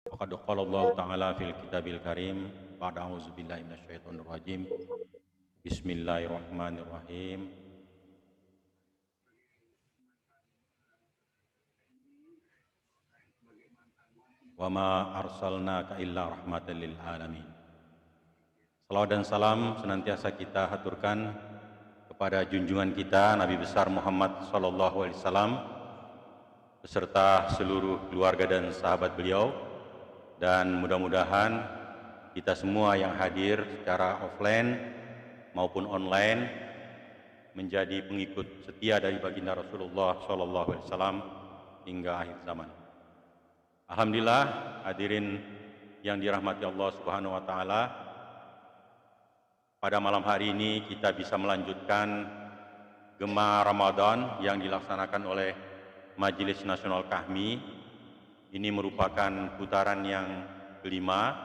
Waqad qala Allah Ta'ala fil kitabil karim ba'da a'udzubillahi minasyaitonir rajim. Bismillahirrahmanirrahim. Wa ma arsalnaka illa rahmatan lil alamin. Salawat dan salam senantiasa kita haturkan kepada junjungan kita Nabi besar Muhammad sallallahu alaihi wasallam beserta seluruh keluarga dan sahabat beliau, dan mudah-mudahan kita semua yang hadir secara offline maupun online menjadi pengikut setia dari baginda Rasulullah sallallahu alaihi wasallam hingga akhir zaman. Alhamdulillah, hadirin yang dirahmati Allah Subhanahu wa taala, pada malam hari ini kita bisa melanjutkan Gema Ramadan yang dilaksanakan oleh Majelis Nasional Kahmi. Ini merupakan putaran yang kelima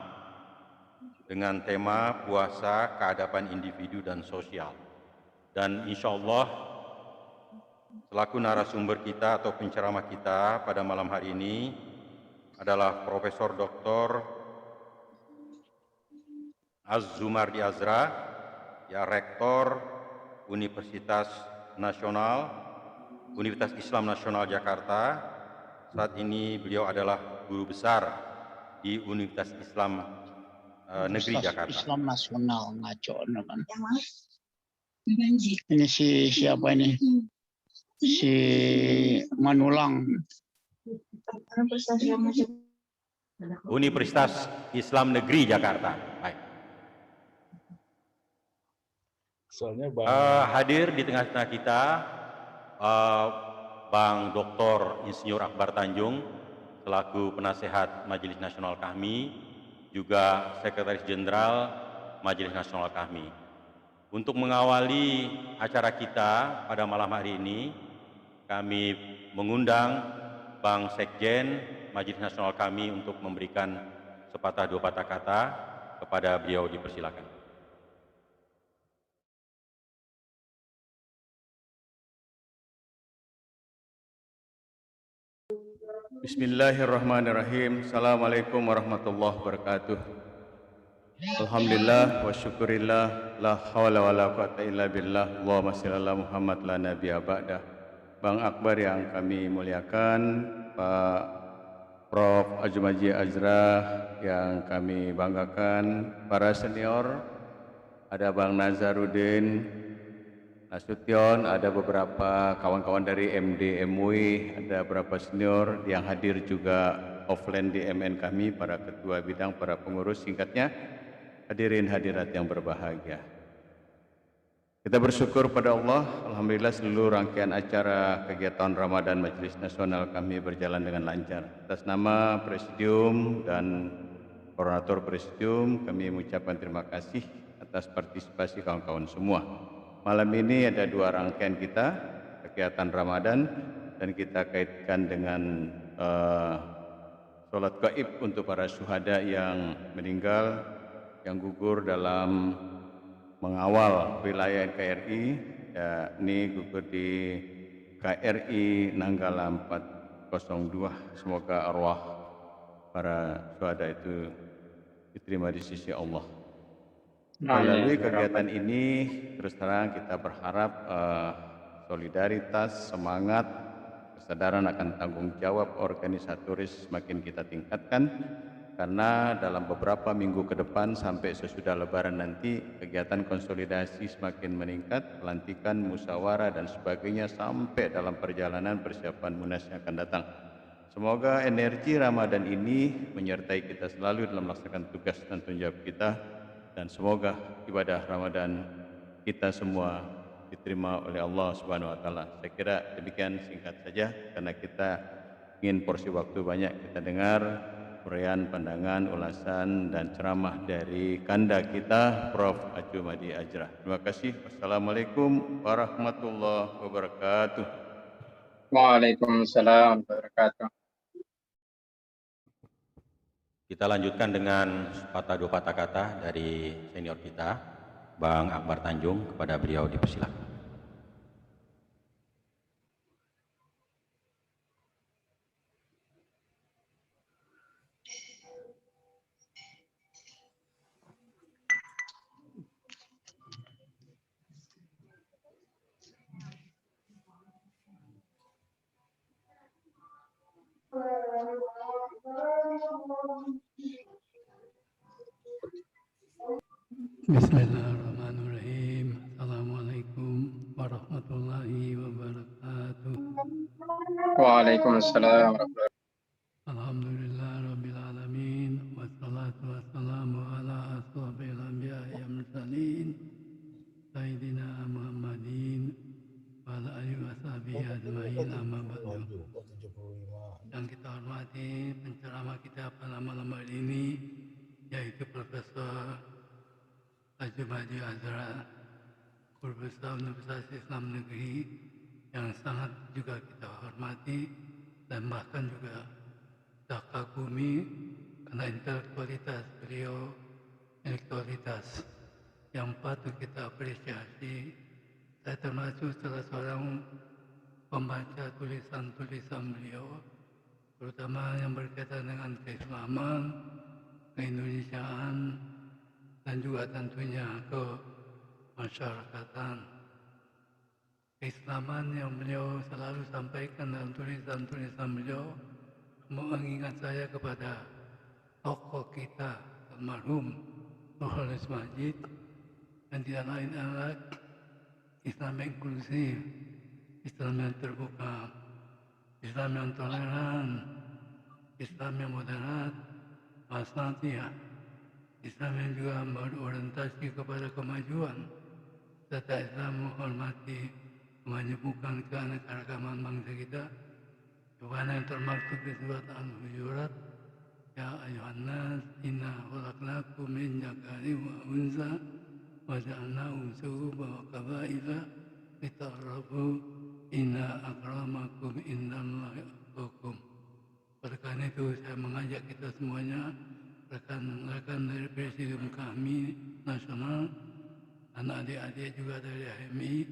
dengan tema puasa, keadaban individu dan sosial. Dan insya Allah selaku narasumber kita atau penceramah kita pada malam hari ini adalah Profesor Dr. Az-Zumardi Azra, ya, Rektor Universitas Islam Nasional Jakarta. Saat ini beliau adalah guru besar di Universitas Islam Negeri Jakarta. Islam Nasional ngaco kan. Ini siapa ini? Si Manulang. Universitas Islam Negeri Jakarta. Baik. Hadir di tengah-tengah kita Bang Dr. Insinyur Akbar Tanjung selaku penasehat Majelis Nasional Kahmi, juga Sekretaris Jenderal Majelis Nasional Kahmi. Untuk mengawali acara kita pada malam hari ini, kami mengundang Bang Sekjen Majelis Nasional Kahmi untuk memberikan sepatah dua patah kata. Kepada beliau dipersilakan. Bismillahirrahmanirrahim. Assalamualaikum warahmatullahi wabarakatuh. Alhamdulillah wa syukurillah, la hawla wa la quwata illa billah. Allahumma shalli ala Muhammad la nabiyya ba'dah. Bang Akbar yang kami muliakan, Pak Prof. Azumardi Azra yang kami banggakan, para senior, ada Bang Nazarudin Nasution, ada beberapa kawan-kawan dari MD MUI, ada beberapa senior yang hadir juga offline di MN kami, para ketua bidang, para pengurus, singkatnya hadirin hadirat yang berbahagia. Kita bersyukur pada Allah, alhamdulillah seluruh rangkaian acara kegiatan Ramadan Majelis Nasional kami berjalan dengan lancar. Atas nama Presidium dan Koordinator Presidium, kami mengucapkan terima kasih atas partisipasi kawan-kawan semua. Malam ini ada dua rangkaian kita, kegiatan Ramadan, dan kita kaitkan dengan sholat gaib untuk para syuhada yang meninggal, yang gugur dalam mengawal wilayah KRI, ya, ini gugur di KRI Nanggala 402. Semoga arwah para syuhada itu diterima di sisi Allah. Melalui kegiatan ini, terus terang kita berharap solidaritas, semangat, kesadaran akan tanggung jawab organisatoris semakin kita tingkatkan, karena dalam beberapa minggu ke depan sampai sesudah Lebaran nanti kegiatan konsolidasi semakin meningkat, pelantikan, musyawarah dan sebagainya, sampai dalam perjalanan persiapan Munas yang akan datang. Semoga energi Ramadan ini menyertai kita selalu dalam melaksanakan tugas dan tanggung jawab kita, dan semoga ibadah Ramadan kita semua diterima oleh Allah Subhanahu wa taala. Saya kira demikian, singkat saja karena kita ingin porsi waktu banyak. Kita dengar uraian, pandangan, ulasan dan ceramah dari kanda kita Prof. Azumardi Azra. Terima kasih. Wassalamualaikum warahmatullahi wabarakatuh. Waalaikumsalam warahmatullahi wabarakatuh. Kita lanjutkan dengan sepatah dua patah kata dari senior kita, Bang Akbar Tanjung. Kepada beliau dipersilakan. Bismillahirrahmanirrahim. Assalamualaikum warahmatullahi wabarakatuh. Waalaikumsalam warahmatullahi Alhamdulillah rabbil alamin. Wassalatu wassalamu ala asrofil anbiya'i wal mursalin. Sayyidina Muhammadin wa ala alihi wa sahbihi ajma'in, amma ba'du. Yang kita hormati penceramah kita pada malam hari ini, yaitu Profesor Ajumaji Azra, Guru Besar Universitas Islam Negeri, yang sangat juga kita hormati dan bahkan juga kita kagumi karena intelektualitas beliau, intelektualitas yang patut kita apresiasi. Saya termasuk salah seorang pembaca tulisan-tulisan beliau, terutama yang berkaitan dengan keislaman, keindonesiaan, dan juga tentunya ke masyarakatan. Keislaman yang beliau selalu sampaikan dalam tulisan-tulisan beliau mengingat saya kepada tokoh kita almarhum Nurholis Majid, dan tidak lain adalah Islam yang inklusif, Islam yang terbuka, Islam yang toleran, Islam yang moderat, wasatiyah, Islam yang juga berorientasi kepada kemajuan, serta Islam menghormati, menyembuhkan keanekaragaman bangsa kita. Sebagaimana yang termaktub di surat Al-Hujurat, ya ayuhan nas inna khalaqnakum min dzakarin wa unsa wa ja'alnakum syu'uban wa qabaila lita'arafu inna akramakum indallahi atqakum. Oleh karena itu saya mengajak kita semuanya, rekan-rekan dari Presidium kami nasional, anak adik-adik juga dari HMI,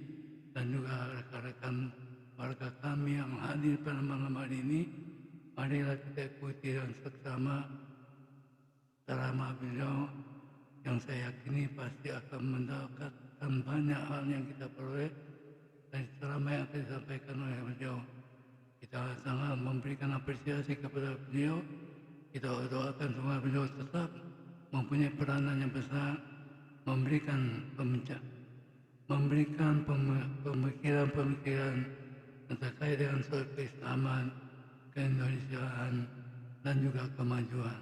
dan juga rekan-rekan warga kami yang hadir pada malam hari ini, marilah kita ikuti dan seksama ceramah beliau yang saya yakini pasti akan mendapatkan banyak hal yang kita peroleh dari ceramah yang akan disampaikan oleh beliau. Kita sangat memberikan apresiasi kepada beliau. Kita doakan semoga beliau tetap mempunyai peranan yang besar, memberikan pemikiran-pemikiran terkait dengan soal keislaman, keindonesiaan, dan juga kemajuan.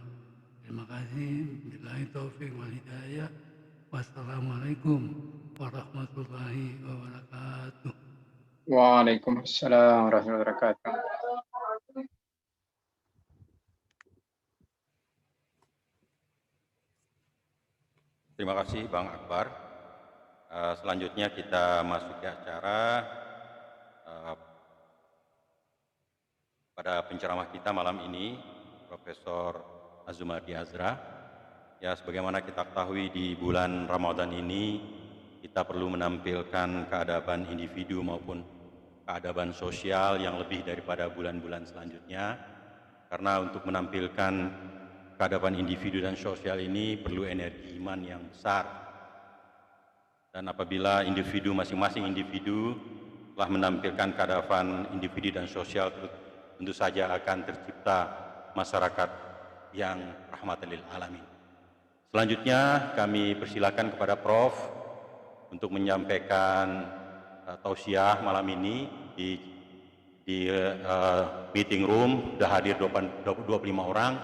Terima kasih. Billahi taufiq wal hidayah. Wassalamualaikum warahmatullahi wabarakatuh. Waalaikumsalam warahmatullahi wabarakatuh. Terima kasih Bang Akbar. Selanjutnya kita masuk ke acara pada penceramah kita malam ini, Profesor Azumardi Azra. Ya, sebagaimana kita ketahui di bulan Ramadan ini, kita perlu menampilkan keadaban individu maupun keadaban sosial yang lebih daripada bulan-bulan selanjutnya. Karena untuk menampilkan keadaban individu dan sosial ini perlu energi iman yang besar. Dan apabila masing-masing individu telah menampilkan keadaban individu dan sosial, tentu saja akan tercipta masyarakat yang rahmatan lil alamin. Selanjutnya kami persilakan kepada Prof untuk menyampaikan tausiah malam ini di meeting room. Sudah hadir 25 orang,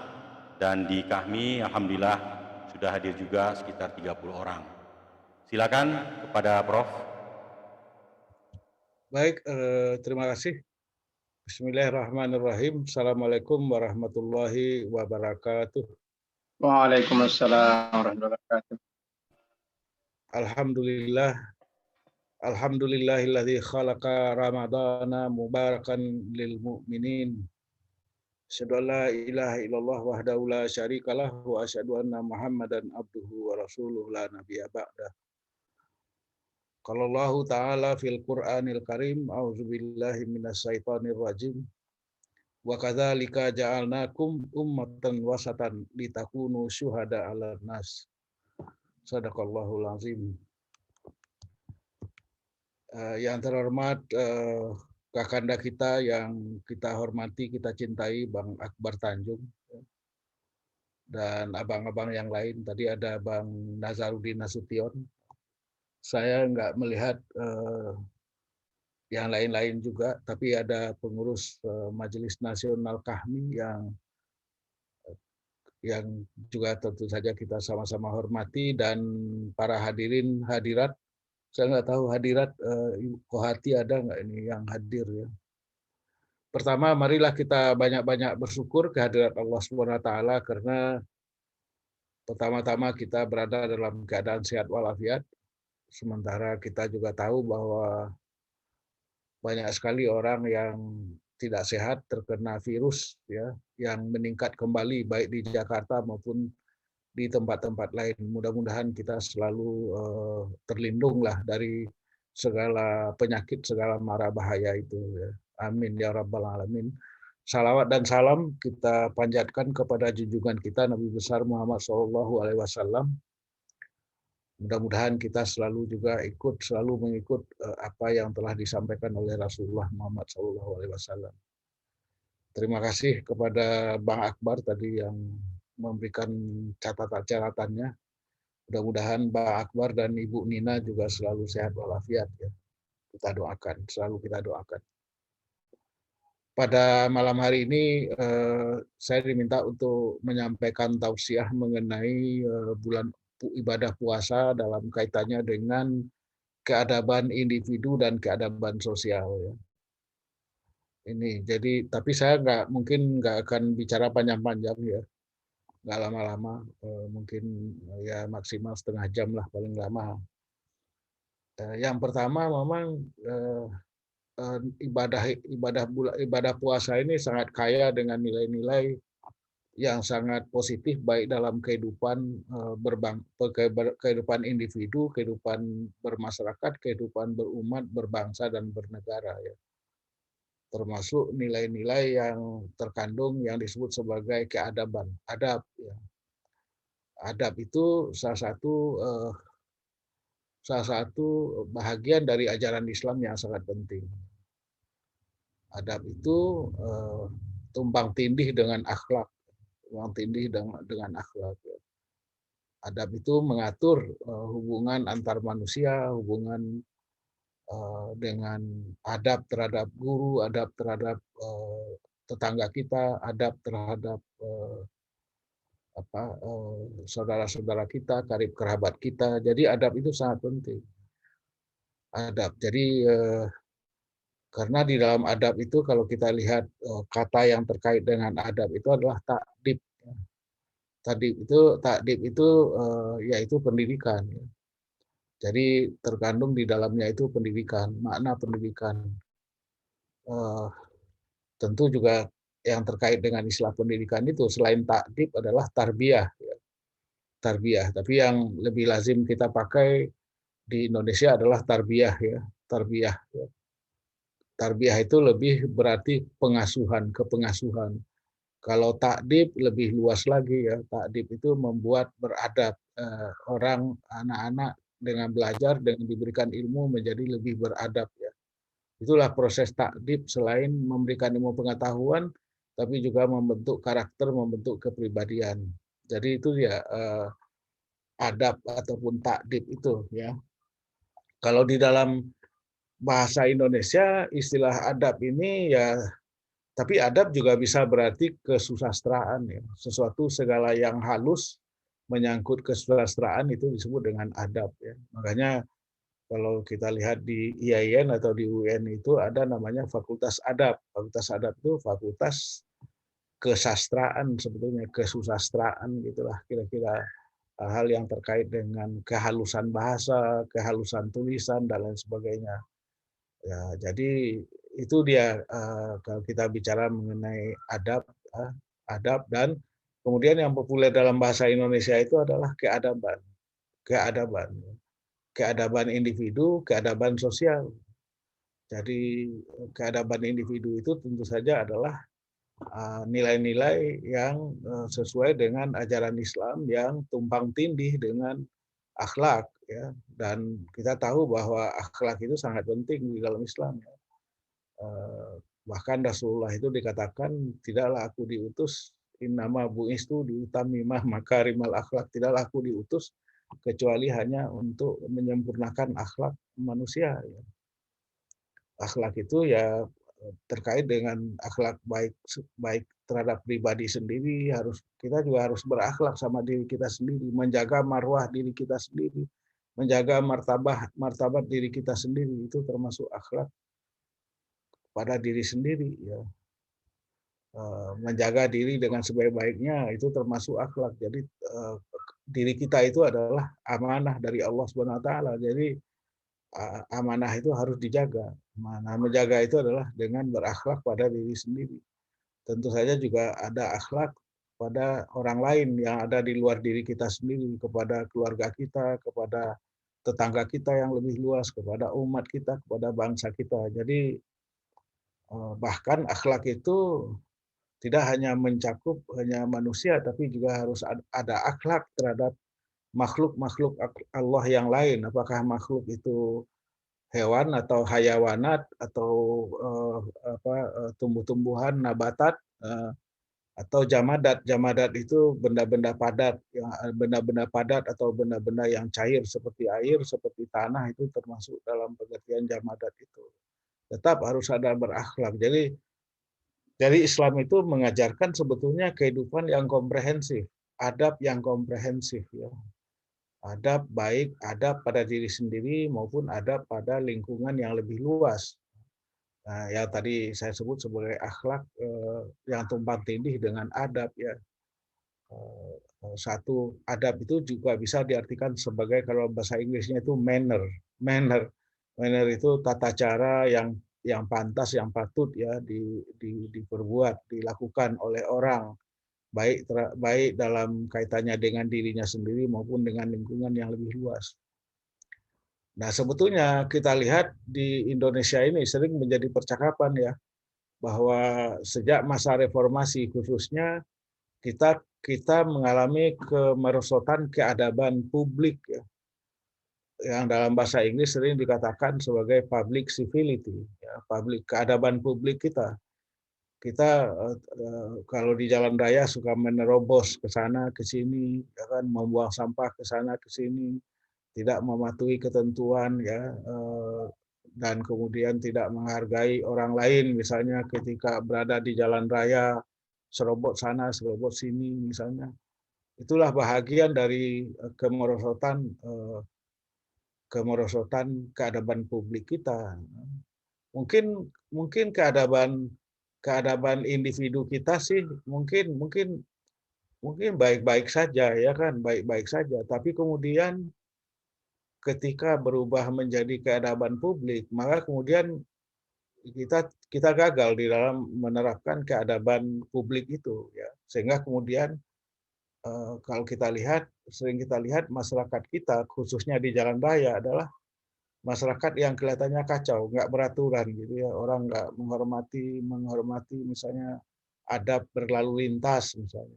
dan di kami alhamdulillah sudah hadir juga sekitar 30 orang. Silakan kepada Prof. Baik, terima kasih. Bismillahirrahmanirrahim. Assalamualaikum warahmatullahi wabarakatuh. Waalaikumsalam warahmatullahi wabarakatuh. Alhamdulillahilladzi khalaqa ramadana mubarakan lil mu'minin. Asyhadu an la ilaha illallah wahdahu la syarikalah wa asyhadu anna Muhammadan abduhu wa rasuluhu la nabiyya ba'dah. Qala Allah Ta'ala fil Qur'anil Karim, a'udzubillahi minasyaitonir rajim. Wa kadzalika ja'alnakum ummatan wasatan litakunu syuhada 'alan nas. Shadaqallahul azim. Yang terhormat kakanda kita yang kita hormati, kita cintai, Bang Akbar Tanjung. dan abang-abang yang lain. Tadi ada Bang Nazarudin Nasution. Saya nggak melihat yang lain-lain juga, tapi ada pengurus Majelis Nasional KAHMI yang juga tentu saja kita sama-sama hormati, dan para hadirin hadirat. Saya nggak tahu hadirat Ibu Kohati ada nggak ini yang hadir ya. Pertama, marilah kita banyak-banyak bersyukur kehadirat Allah SWT, karena pertama-tama kita berada dalam keadaan sehat walafiat. Sementara kita juga tahu bahwa banyak sekali orang yang tidak sehat terkena virus ya, yang meningkat kembali baik di Jakarta maupun di tempat-tempat lain. Mudah-mudahan kita selalu terlindung lah dari segala penyakit, segala mara bahaya itu ya. Amin ya rabbal alamin. Salawat dan salam kita panjatkan kepada junjungan kita Nabi besar Muhammad SAW. Mudah-mudahan kita selalu juga selalu mengikut apa yang telah disampaikan oleh Rasulullah Muhammad SAW. Terima kasih kepada Bang Akbar tadi yang memberikan catatan-catatannya. Mudah-mudahan Bang Akbar dan Ibu Nina juga selalu sehat walafiat ya. Kita doakan, selalu kita doakan. Pada malam hari ini saya diminta untuk menyampaikan tausiah mengenai bulan ibadah puasa dalam kaitannya dengan keadaban individu dan keadaban sosial ya. Ini jadi, tapi saya mungkin nggak akan bicara panjang-panjang ya, nggak lama-lama, mungkin ya maksimal setengah jam lah paling lama. Yang pertama memang ibadah puasa ini sangat kaya dengan nilai-nilai yang sangat positif baik dalam kehidupan kehidupan individu, kehidupan bermasyarakat, kehidupan berumat, berbangsa dan bernegara ya. Termasuk nilai-nilai yang terkandung yang disebut sebagai keadaban, adab ya. Adab itu salah satu bahagian dari ajaran Islam yang sangat penting. Adab itu tumpang tindih dengan akhlak, tumpang tindih dengan akhlak. Adab itu mengatur hubungan antar manusia, hubungan dengan adab terhadap guru, adab terhadap tetangga kita, adab terhadap saudara-saudara kita, karib kerabat kita. Jadi adab itu sangat penting. Adab. Jadi karena di dalam adab itu kalau kita lihat kata yang terkait dengan adab itu adalah takdib. Takdib itu yaitu pendidikan. Jadi terkandung di dalamnya itu pendidikan, makna pendidikan. Tentu juga yang terkait dengan istilah pendidikan itu selain takdib adalah tarbiyah. Tarbiyah, tapi yang lebih lazim kita pakai di Indonesia adalah tarbiyah ya, tarbiyah. Tarbiyah itu lebih berarti pengasuhan, kepengasuhan. Kalau takdib lebih luas lagi ya, takdib itu membuat beradab orang, anak-anak dengan belajar, dengan diberikan ilmu menjadi lebih beradab ya. Itulah proses takdib, selain memberikan ilmu pengetahuan, tapi juga membentuk karakter, membentuk kepribadian. Jadi itu ya adab ataupun takdib itu ya. Kalau di dalam bahasa Indonesia istilah adab ini ya, tapi adab juga bisa berarti kesusastraan ya. Sesuatu segala yang halus menyangkut kesusastraan itu disebut dengan adab ya. Makanya kalau kita lihat di IAIN atau di UN itu ada namanya Fakultas Adab. Fakultas Adab itu fakultas kesastraan sebetulnya, kesusastraan gitulah kira-kira, hal yang terkait dengan kehalusan bahasa, kehalusan tulisan dan lain sebagainya. Ya, jadi itu dia kalau kita bicara mengenai adab, adab, dan kemudian yang populer dalam bahasa Indonesia itu adalah keadaban, keadaban, keadaban individu, keadaban sosial. Jadi keadaban individu itu tentu saja adalah nilai-nilai yang sesuai dengan ajaran Islam yang tumpang tindih dengan akhlak ya, dan kita tahu bahwa akhlak itu sangat penting di dalam Islam ya. Bahkan Rasulullah itu dikatakan tidaklah aku diutus Innama bu'istu liutammima makarimal akhlak. Tidaklah aku diutus kecuali hanya untuk menyempurnakan akhlak manusia. Ya. Akhlak itu ya terkait dengan akhlak baik terhadap pribadi sendiri, kita juga harus berakhlak sama diri kita sendiri, menjaga marwah diri kita sendiri, menjaga martabat diri kita sendiri, itu termasuk akhlak pada diri sendiri ya. Menjaga diri dengan sebaik-baiknya itu termasuk akhlak. Jadi diri kita itu adalah amanah dari Allah Subhanahu wa taala. Jadi amanah itu harus dijaga. Nah, menjaga itu adalah dengan berakhlak pada diri sendiri. Tentu saja juga ada akhlak pada orang lain yang ada di luar diri kita sendiri, kepada keluarga kita, kepada tetangga kita yang lebih luas, kepada umat kita, kepada bangsa kita. Jadi bahkan akhlak itu tidak hanya mencakup hanya manusia, tapi juga harus ada akhlak terhadap makhluk-makhluk Allah yang lain. Apakah makhluk itu hewan atau hayawanat atau tumbuh-tumbuhan, nabatat, atau jamadat. Jamadat itu benda-benda padat, benda-benda padat atau benda-benda yang cair seperti air, seperti tanah, itu termasuk dalam pengertian jamadat itu. Tetap harus ada berakhlak. Jadi Islam itu mengajarkan sebetulnya kehidupan yang komprehensif, adab yang komprehensif ya. Adab baik adab pada diri sendiri maupun adab pada lingkungan yang lebih luas. Nah, yang tadi saya sebut sebagai akhlak yang tumpang tindih dengan adab ya. Satu adab itu juga bisa diartikan sebagai, kalau bahasa Inggrisnya itu manner. Manner itu tata cara yang pantas, yang patut ya diperbuat, dilakukan oleh orang, baik dalam kaitannya dengan dirinya sendiri maupun dengan lingkungan yang lebih luas. Nah, sebetulnya kita lihat di Indonesia ini sering menjadi percakapan ya, bahwa sejak masa reformasi khususnya kita mengalami kemerosotan keadaban publik ya, yang dalam bahasa Inggris sering dikatakan sebagai public civility, ya, keadaban publik kita. Kita kalau di jalan raya suka menerobos ke sana ke sini, ya kan, membuang sampah ke sana ke sini, tidak mematuhi ketentuan ya, dan kemudian tidak menghargai orang lain, misalnya ketika berada di jalan raya, serobot sana, serobot sini misalnya. Itulah bahagian dari kemerosotan keadaban publik kita. Mungkin keadaban individu kita sih mungkin baik-baik saja ya kan, baik-baik saja. Tapi kemudian ketika berubah menjadi keadaban publik, maka kemudian kita gagal di dalam menerapkan keadaban publik itu ya. Sehingga kemudian kalau sering kita lihat masyarakat kita khususnya di jalan raya adalah masyarakat yang kelihatannya kacau, nggak beraturan gitu ya. Orang nggak menghormati misalnya adab berlalu lintas misalnya.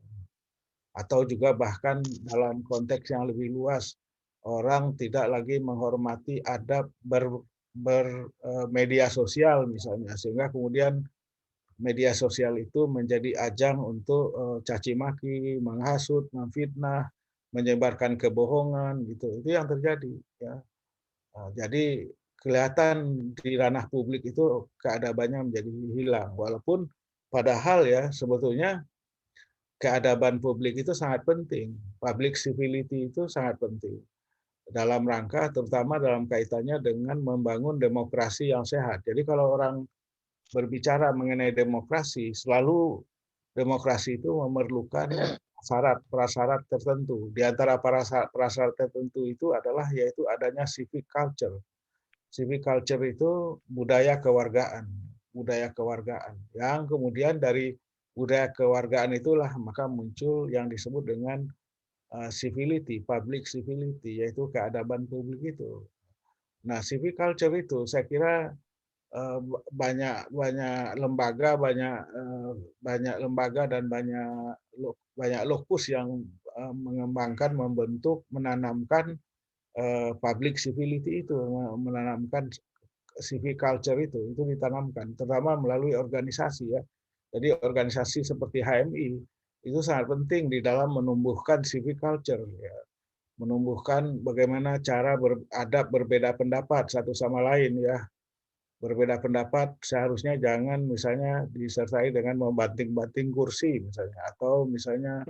Atau juga bahkan dalam konteks yang lebih luas, orang tidak lagi menghormati adab bermedia sosial misalnya, sehingga kemudian media sosial itu menjadi ajang untuk caci maki, menghasut, memfitnah, menyebarkan kebohongan gitu. Itu yang terjadi ya. Jadi kelihatan di ranah publik itu keadabannya menjadi hilang, walaupun padahal ya sebetulnya keadaban publik itu sangat penting, public civility itu sangat penting dalam rangka terutama dalam kaitannya dengan membangun demokrasi yang sehat. Jadi kalau orang berbicara mengenai demokrasi, selalu demokrasi itu memerlukan prasyarat tertentu. Di antara prasyarat tertentu itu adalah yaitu adanya civic culture. Civic culture itu budaya kewargaan, yang kemudian dari budaya kewargaan itulah maka muncul yang disebut dengan civility, public civility, yaitu keadaban publik itu. Nah, civic culture itu saya kira banyak lembaga, banyak lembaga dan banyak lokus yang mengembangkan, membentuk, menanamkan public civility itu, menanamkan civic culture itu ditanamkan, terutama melalui organisasi ya. Jadi organisasi seperti HMI itu sangat penting di dalam menumbuhkan civic culture, ya. Menumbuhkan bagaimana cara beradab berbeda pendapat satu sama lain, ya. Berbeda pendapat seharusnya jangan misalnya disertai dengan membanting-banting kursi misalnya, atau misalnya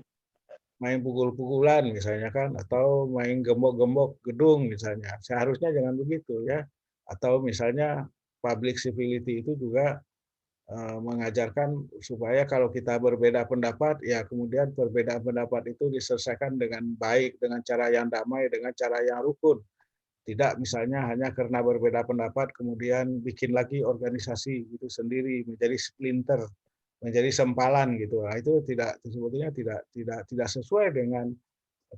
main pukul-pukulan misalnya kan, atau main gembok-gembok gedung misalnya. Seharusnya jangan begitu, ya. Atau misalnya public civility itu juga mengajarkan supaya kalau kita berbeda pendapat, ya kemudian perbedaan pendapat itu diselesaikan dengan baik, dengan cara yang damai, dengan cara yang rukun. Tidak misalnya hanya karena berbeda pendapat kemudian bikin lagi organisasi itu sendiri menjadi splinter, menjadi sempalan gitu. Nah, itu sebetulnya tidak sesuai dengan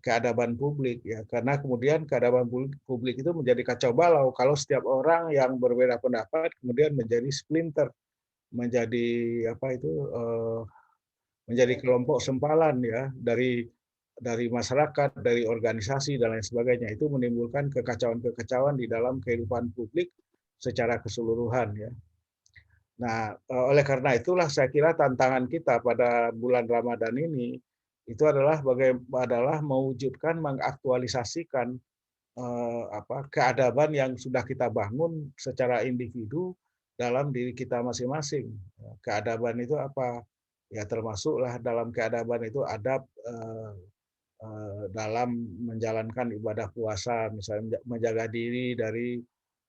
keadaban publik, ya, karena kemudian keadaban publik itu menjadi kacau balau kalau setiap orang yang berbeda pendapat kemudian menjadi splinter, menjadi apa itu menjadi kelompok sempalan, ya, dari masyarakat, dari organisasi dan lain sebagainya. Itu menimbulkan kekacauan-kekacauan di dalam kehidupan publik secara keseluruhan, ya. Nah, oleh karena itulah saya kira tantangan kita pada bulan Ramadan ini itu adalah mewujudkan, mengaktualisasikan keadaban yang sudah kita bangun secara individu dalam diri kita masing-masing. Keadaban itu apa? Ya termasuklah dalam keadaban itu adab dalam menjalankan ibadah puasa, misalnya menjaga diri dari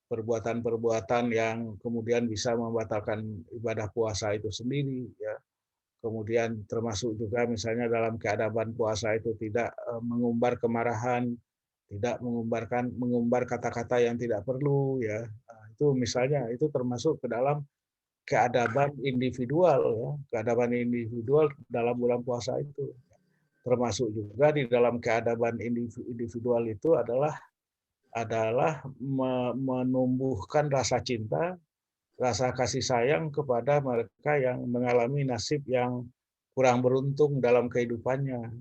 perbuatan-perbuatan yang kemudian bisa membatalkan ibadah puasa itu sendiri, ya. Kemudian termasuk juga misalnya dalam keadaban puasa itu tidak mengumbar kemarahan, tidak mengumbar kata-kata yang tidak perlu, ya. Nah, itu misalnya itu termasuk ke dalam keadaban individual, ya, keadaban individual dalam bulan puasa itu. Termasuk juga di dalam keadaban individual itu adalah menumbuhkan rasa cinta, rasa kasih sayang kepada mereka yang mengalami nasib yang kurang beruntung dalam kehidupannya,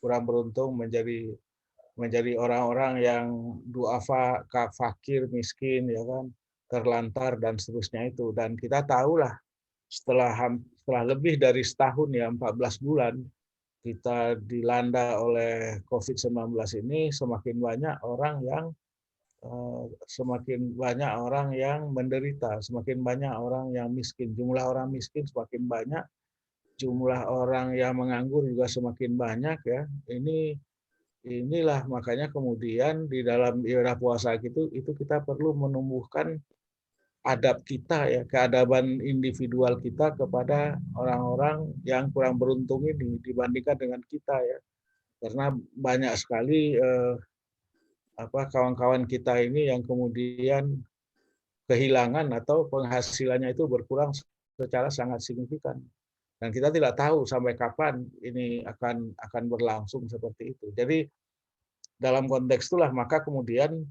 kurang beruntung menjadi orang-orang yang duafa, fakir, miskin, ya kan, terlantar dan seterusnya itu. Dan kita tahulah setelah lebih dari setahun, ya, 14 bulan kita dilanda oleh COVID-19 ini, semakin banyak orang yang menderita, semakin banyak orang yang miskin. Jumlah orang miskin semakin banyak, jumlah orang yang menganggur juga semakin banyak, ya. Inilah makanya kemudian di dalam ibadah puasa itu kita perlu menumbuhkan adab kita, ya, keadaban individual kita kepada orang-orang yang kurang beruntung ini dibandingkan dengan kita, ya. Karena banyak sekali kawan-kawan kita ini yang kemudian kehilangan atau penghasilannya itu berkurang secara sangat signifikan. Dan kita tidak tahu sampai kapan ini akan berlangsung seperti itu. Jadi dalam konteks itulah maka kemudian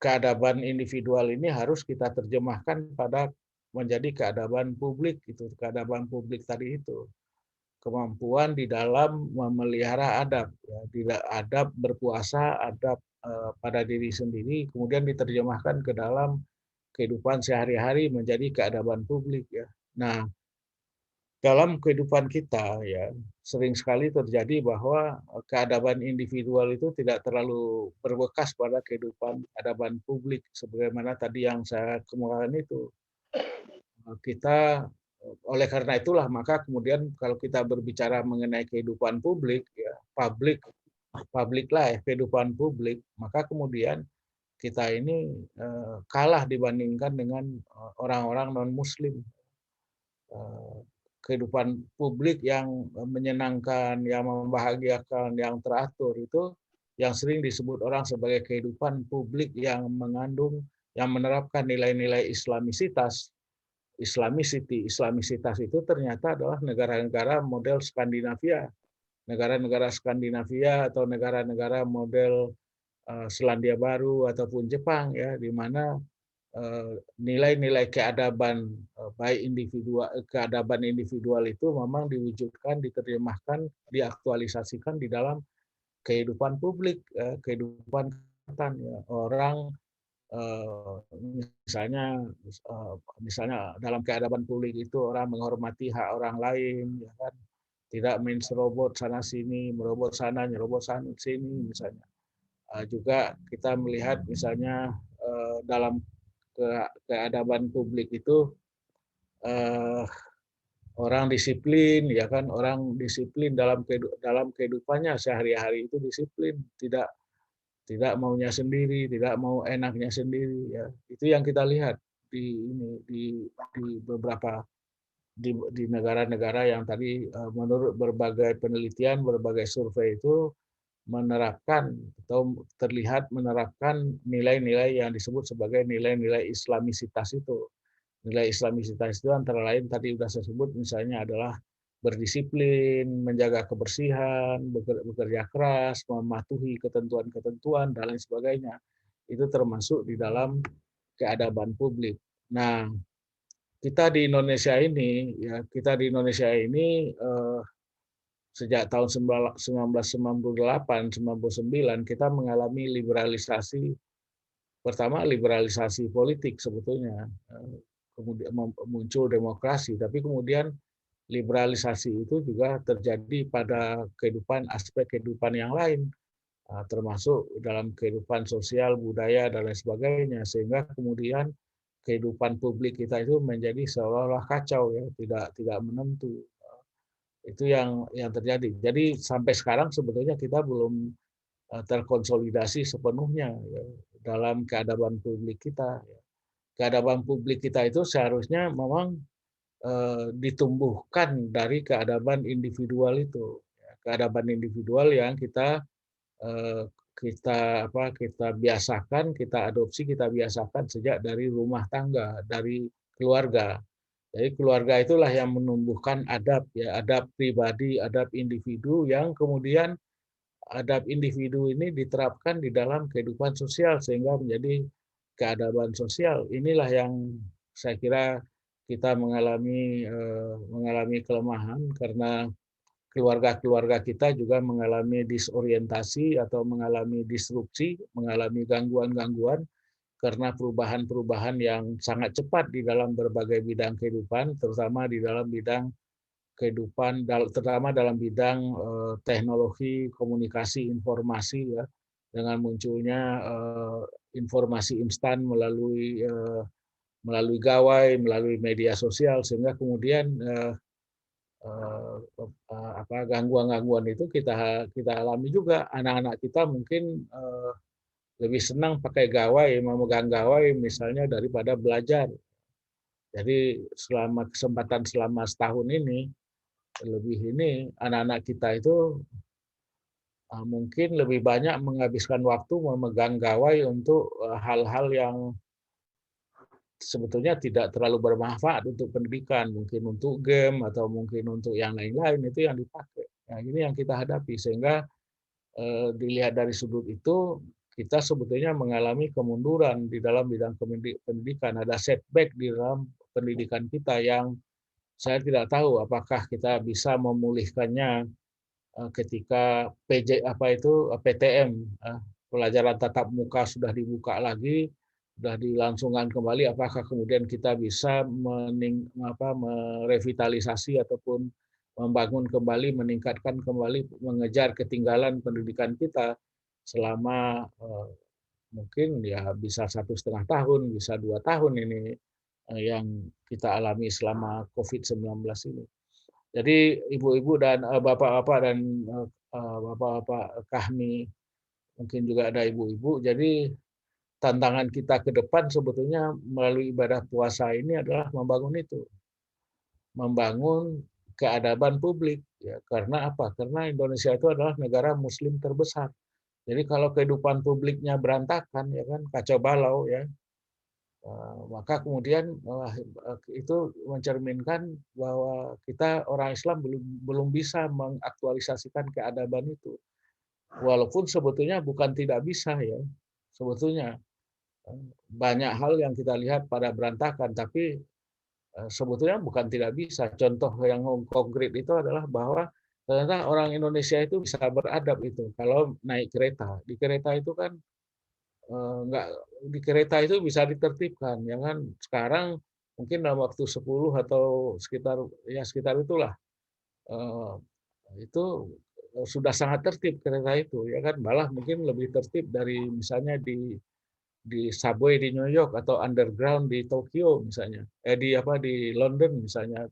keadaban individual ini harus kita terjemahkan pada menjadi keadaban publik, itu keadaban publik tadi itu. Kemampuan di dalam memelihara adab, ya, adab berpuasa, adab pada diri sendiri, kemudian diterjemahkan ke dalam kehidupan sehari-hari menjadi keadaban publik, ya. Nah, dalam kehidupan kita, ya, sering sekali terjadi bahwa keadaban individual itu tidak terlalu berbekas pada kehidupan keadaban publik sebagaimana tadi yang saya kemukakan itu. Kita oleh karena itulah maka kemudian kalau kita berbicara mengenai kehidupan publik, ya, public life, kehidupan publik, maka kemudian kita ini kalah dibandingkan dengan orang-orang non-muslim. Kehidupan publik yang menyenangkan, yang membahagiakan, yang teratur itu yang sering disebut orang sebagai kehidupan publik yang menerapkan nilai-nilai Islamisitas. Islamisitas itu ternyata adalah negara-negara model Skandinavia. Negara-negara Skandinavia atau negara-negara model Selandia Baru ataupun Jepang, ya, di mana nilai-nilai keadaban baik keadaban individual itu memang diwujudkan, diterjemahkan, diaktualisasikan di dalam kehidupan publik, kehidupan ya. Orang misalnya dalam keadaban publik itu orang menghormati hak orang lain, ya kan, tidak main serobot sana sini, merobot sana, nyerobot sana sini misalnya. Juga kita melihat misalnya dalam keadaban publik itu eh, orang disiplin, ya kan, orang disiplin dalam kehidupannya sehari-hari itu disiplin, tidak tidak maunya sendiri, tidak mau enaknya sendiri, ya. Itu yang kita lihat di beberapa di negara-negara yang tadi menurut berbagai penelitian, berbagai survei itu menerapkan atau terlihat menerapkan nilai-nilai yang disebut sebagai nilai-nilai Islamisitas itu. Nilai Islamisitas itu antara lain tadi sudah saya sebut misalnya adalah berdisiplin, menjaga kebersihan, bekerja keras, mematuhi ketentuan-ketentuan dan lain sebagainya. Itu termasuk di dalam keadaban publik. Nah, kita di Indonesia ini, ya kita di Indonesia ini sejak tahun 1998-99 kita mengalami liberalisasi. Pertama liberalisasi politik sebetulnya, kemudian muncul demokrasi, tapi kemudian liberalisasi itu juga terjadi pada aspek kehidupan yang lain, termasuk dalam kehidupan sosial, budaya dan lain sebagainya, sehingga kemudian kehidupan publik kita itu menjadi seolah-olah kacau, ya, tidak menentu. Itu yang terjadi. Jadi sampai sekarang sebetulnya kita belum terkonsolidasi sepenuhnya, ya, dalam keadaban publik kita. Keadaban publik kita itu seharusnya memang ditumbuhkan dari keadaban individual itu, keadaban individual yang kita kita biasakan, kita adopsi, kita biasakan sejak dari rumah tangga, dari keluarga. Jadi keluarga itulah yang menumbuhkan adab, ya, adab pribadi, adab individu yang kemudian adab individu ini diterapkan di dalam kehidupan sosial sehingga menjadi keadaban sosial. Inilah yang saya kira kita mengalami kelemahan karena keluarga-keluarga kita juga mengalami disorientasi atau mengalami disrupsi, mengalami gangguan-gangguan karena perubahan-perubahan yang sangat cepat di dalam berbagai bidang kehidupan, terutama di dalam bidang kehidupan, terutama dalam bidang teknologi, komunikasi, informasi, ya, dengan munculnya informasi instan melalui gawai, melalui media sosial, sehingga kemudian gangguan-gangguan itu kita alami juga. Anak-anak kita mungkin lebih senang pakai gawai, memegang gawai misalnya daripada belajar. Jadi selama setahun ini anak-anak kita itu mungkin lebih banyak menghabiskan waktu memegang gawai untuk hal-hal yang sebetulnya tidak terlalu bermanfaat untuk pendidikan, mungkin untuk game atau mungkin untuk yang lain-lain itu yang dipakai. Nah, ini yang kita hadapi sehingga dilihat dari sudut itu kita sebetulnya mengalami kemunduran di dalam bidang pendidikan, ada setback di dalam pendidikan kita yang saya tidak tahu apakah kita bisa memulihkannya ketika PTM, pelajaran tatap muka sudah dibuka lagi, sudah dilangsungkan kembali, apakah kemudian kita bisa merevitalisasi ataupun membangun kembali, meningkatkan kembali, mengejar ketinggalan pendidikan kita selama mungkin ya bisa 1,5 tahun, bisa 2 tahun ini yang kita alami selama COVID-19 ini. Jadi ibu-ibu dan bapak-bapak dan bapak-bapak kami, mungkin juga ada ibu-ibu, jadi tantangan kita ke depan sebetulnya melalui ibadah puasa ini adalah membangun itu. Membangun keadaban publik. Ya, karena apa? Karena Indonesia itu adalah negara muslim terbesar. Jadi kalau kehidupan publiknya berantakan, ya kan, kacau balau, ya, maka kemudian itu mencerminkan bahwa kita orang Islam belum bisa mengaktualisasikan keadaban itu. Walaupun sebetulnya bukan tidak bisa, ya. Sebetulnya banyak hal yang kita lihat pada berantakan, tapi sebetulnya bukan tidak bisa. Contoh yang konkret itu adalah bahwa ternyata orang Indonesia itu bisa beradab itu kalau naik kereta. Di kereta itu kan nggak, di kereta itu bisa ditertibkan, ya kan. Sekarang mungkin dalam waktu 10 atau sekitar itulah Itu sudah sangat tertib kereta itu, ya kan, malah mungkin lebih tertib dari misalnya di subway di New York atau underground di Tokyo misalnya, di London misalnya,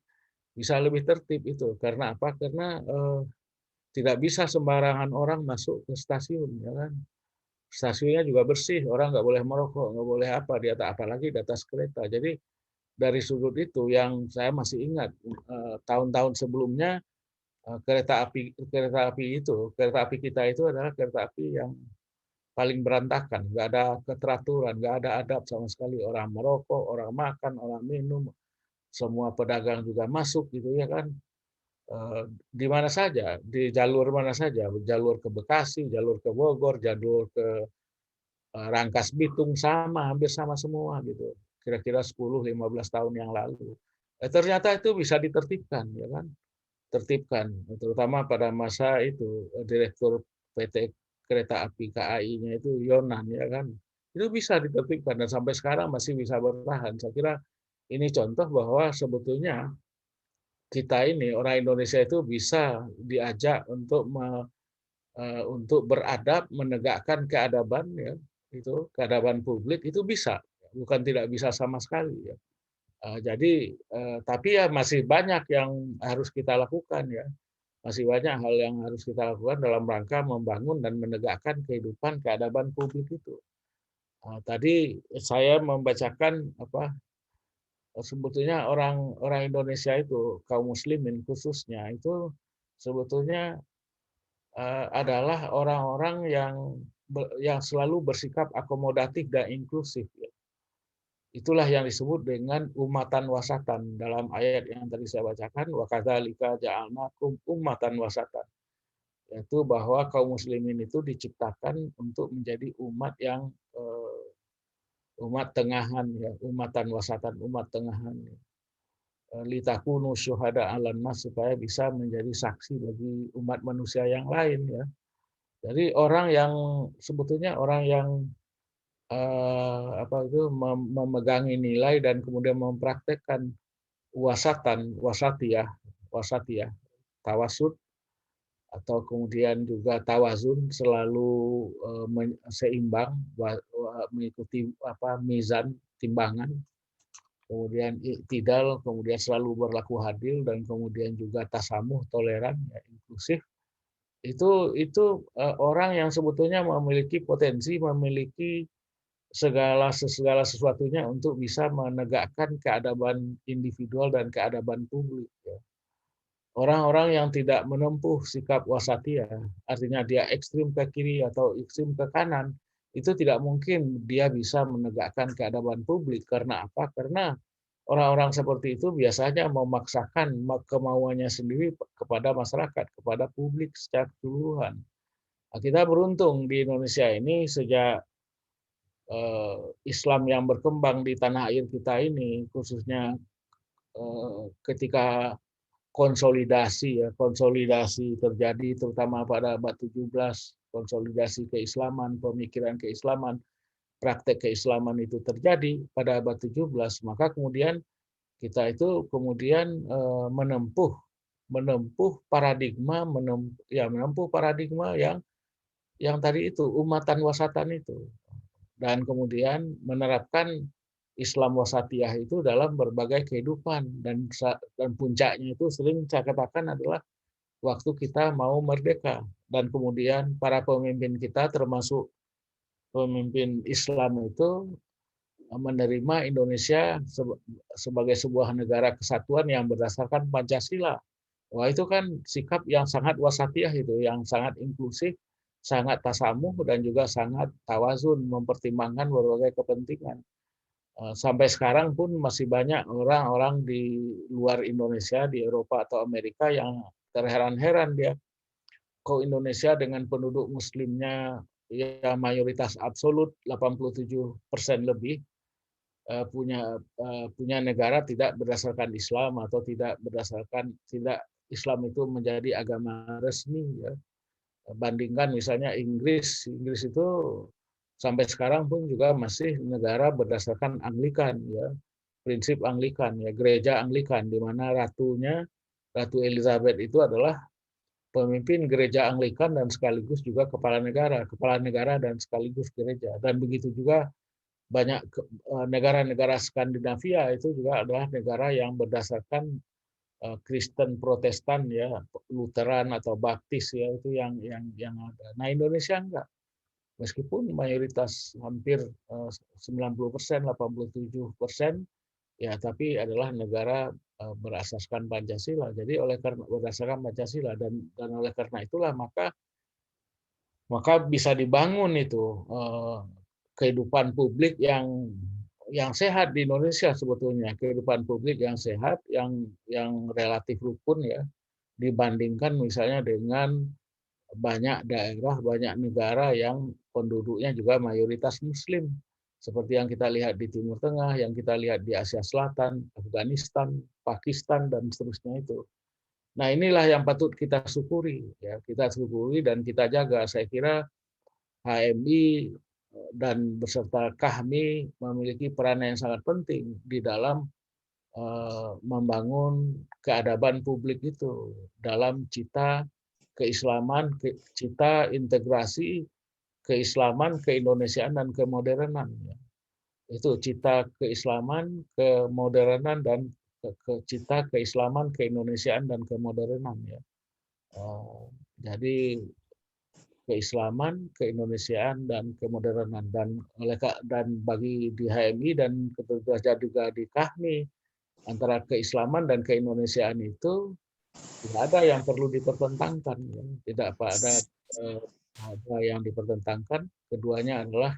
bisa lebih tertib itu. Karena apa? Karena tidak bisa sembarangan orang masuk ke stasiun, ya kan. Stasiunnya juga bersih, orang nggak boleh merokok, nggak boleh apa di atas, apalagi di atas kereta. Jadi dari sudut itu yang saya masih ingat tahun-tahun sebelumnya kereta api kita itu adalah kereta api yang paling berantakan, nggak ada keteraturan, nggak ada adab sama sekali. Orang merokok, orang makan, orang minum, semua pedagang juga masuk gitu ya kan. Di mana saja, di jalur mana saja, jalur ke Bekasi, jalur ke Bogor, jalur ke Rangkas Bitung sama, hampir sama semua gitu. Kira-kira 10-15 tahun yang lalu. Ternyata itu bisa ditertibkan, ya kan? Tertibkan, terutama pada masa itu Direktur PT Kereta Api KAI-nya itu Yonan, ya kan? Itu bisa ditertibkan dan sampai sekarang masih bisa bertahan. Saya kira ini contoh bahwa sebetulnya kita ini orang Indonesia itu bisa diajak untuk beradab, menegakkan keadaban, ya, itu keadaban publik itu bisa, bukan tidak bisa sama sekali, ya. Jadi tapi ya masih banyak yang harus kita lakukan, ya, masih banyak hal yang harus kita lakukan dalam rangka membangun dan menegakkan kehidupan keadaban publik itu. Tadi saya membacakan apa sebetulnya orang Indonesia itu kaum muslimin khususnya itu sebetulnya adalah orang-orang yang selalu bersikap akomodatif dan inklusif, ya. Itulah yang disebut dengan umatan wasatan dalam ayat yang tadi saya bacakan, wa kadzalika ja'alnakum ummatan wasatan, yaitu bahwa kaum muslimin itu diciptakan untuk menjadi umat yang umat tengahan, ya, umatan wasatan, umat tengahan, ya. Litakunu syuhada 'alan nas, supaya bisa menjadi saksi bagi umat manusia yang lain, ya. Jadi orang yang sebetulnya orang yang memegangi nilai dan kemudian mempraktekkan wasatiyah, tawasud atau kemudian juga tawazun, selalu seimbang, mengikuti mizan, timbangan, kemudian iktidal, kemudian selalu berlaku adil, dan kemudian juga tasamuh, toleran, ya, inklusif. Itu orang yang sebetulnya memiliki potensi, memiliki segala sesuatunya untuk bisa menegakkan keadaban individual dan keadaban publik, ya. Orang-orang yang tidak menempuh sikap wasatiyah, artinya dia ekstrim ke kiri atau ekstrim ke kanan, itu tidak mungkin dia bisa menegakkan keadaban publik. Karena apa? Karena orang-orang seperti itu biasanya memaksakan kemauannya sendiri kepada masyarakat, kepada publik secara keseluruhan. Nah, kita beruntung di Indonesia ini sejak Islam yang berkembang di tanah air kita ini, khususnya ketika konsolidasi terjadi terutama pada abad 17, konsolidasi keislaman, pemikiran keislaman, praktek keislaman itu terjadi pada abad 17, maka kemudian kita itu kemudian menempuh paradigma yang tadi itu umatan wasatan itu, dan kemudian menerapkan Islam wasatiyah itu dalam berbagai kehidupan, dan puncaknya itu sering saya katakan adalah waktu kita mau merdeka, dan kemudian para pemimpin kita termasuk pemimpin Islam itu menerima Indonesia sebagai sebuah negara kesatuan yang berdasarkan Pancasila. Wah, itu kan sikap yang sangat wasatiyah itu, yang sangat inklusif, sangat tasamuh, dan juga sangat tawazun, mempertimbangkan berbagai kepentingan. Sampai sekarang pun masih banyak orang-orang di luar Indonesia, di Eropa atau Amerika, yang terheran-heran dia, kok Indonesia dengan penduduk muslimnya ya mayoritas absolut 87% lebih, punya negara tidak berdasarkan Islam, atau tidak Islam itu menjadi agama resmi, ya. Bandingkan misalnya Inggris itu sampai sekarang pun juga masih negara berdasarkan Anglikan, ya, prinsip Anglikan, ya, gereja Anglikan, di mana Ratu Elizabeth itu adalah pemimpin gereja Anglikan dan sekaligus juga kepala negara dan sekaligus gereja. Dan begitu juga banyak negara-negara Skandinavia itu juga adalah negara yang berdasarkan Kristen Protestan ya, Lutheran atau Baptis ya, itu yang ada. Nah, Indonesia enggak. Meskipun mayoritas hampir 90%, 87%, ya tapi adalah negara berasaskan Pancasila. Jadi oleh karena berdasarkan Pancasila dan oleh karena itulah maka bisa dibangun itu kehidupan publik yang sehat di Indonesia sebetulnya, kehidupan publik yang sehat, yang relatif rukun ya, dibandingkan misalnya dengan banyak daerah, banyak negara yang penduduknya juga mayoritas Muslim, seperti yang kita lihat di Timur Tengah, yang kita lihat di Asia Selatan, Afghanistan, Pakistan dan seterusnya itu. Nah, inilah yang patut kita syukuri, ya, kita syukuri dan kita jaga. Saya kira HMI dan beserta KAHMI memiliki peran yang sangat penting di dalam membangun keadaban publik itu dalam cita keislaman, cita integrasi keislaman, keindonesiaan dan kemodernan. Itu cita keislaman, kemodernan dan cita keislaman, keindonesiaan dan kemodernan ya. Jadi keislaman, keindonesiaan dan kemodernan dan bagi di HMI dan kebetulan juga di KAHMI antara keislaman dan keindonesiaan itu tidak ada yang perlu dipertentangkan, ya. Tidak ada yang dipertentangkan. Keduanya adalah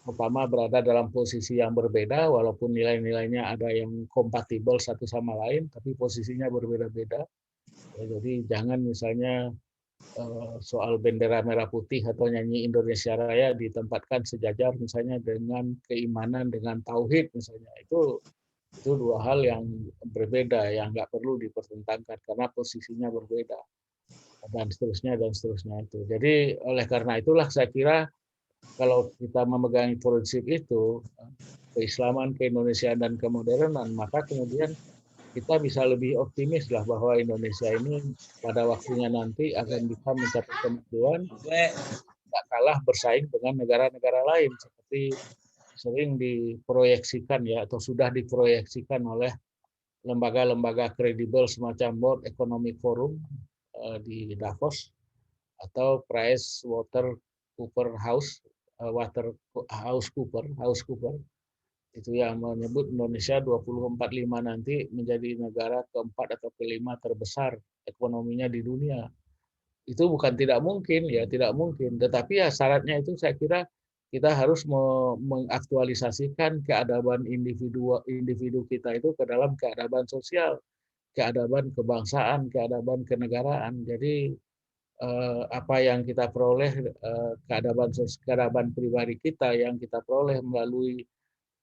pertama berada dalam posisi yang berbeda, walaupun nilai-nilainya ada yang kompatibel satu sama lain, tapi posisinya berbeda-beda. Ya, jadi jangan misalnya soal bendera merah putih atau nyanyi Indonesia Raya ditempatkan sejajar misalnya dengan keimanan, dengan tauhid misalnya. Itu dua hal yang berbeda yang nggak perlu dipertentangkan karena posisinya berbeda dan seterusnya itu. Jadi oleh karena itulah saya kira kalau kita memegang prinsip itu keislaman, keindonesiaan dan kemodernan, maka kemudian kita bisa lebih optimis lah bahwa Indonesia ini pada waktunya nanti akan bisa mencapai kemajuan tidak kalah bersaing dengan negara-negara lain seperti sering diproyeksikan ya atau sudah diproyeksikan oleh lembaga-lembaga kredibel semacam World Economic Forum di Davos atau PricewaterhouseCoopers itu yang menyebut Indonesia 2045 nanti menjadi negara keempat atau kelima terbesar ekonominya di dunia. Itu bukan tidak mungkin ya, tidak mungkin. Tetapi ya syaratnya itu saya kira kita harus mengaktualisasikan keadaban individu kita itu ke dalam keadaban sosial, keadaban kebangsaan, keadaban kenegaraan. Jadi apa yang kita peroleh, keadaban pribadi kita yang kita peroleh melalui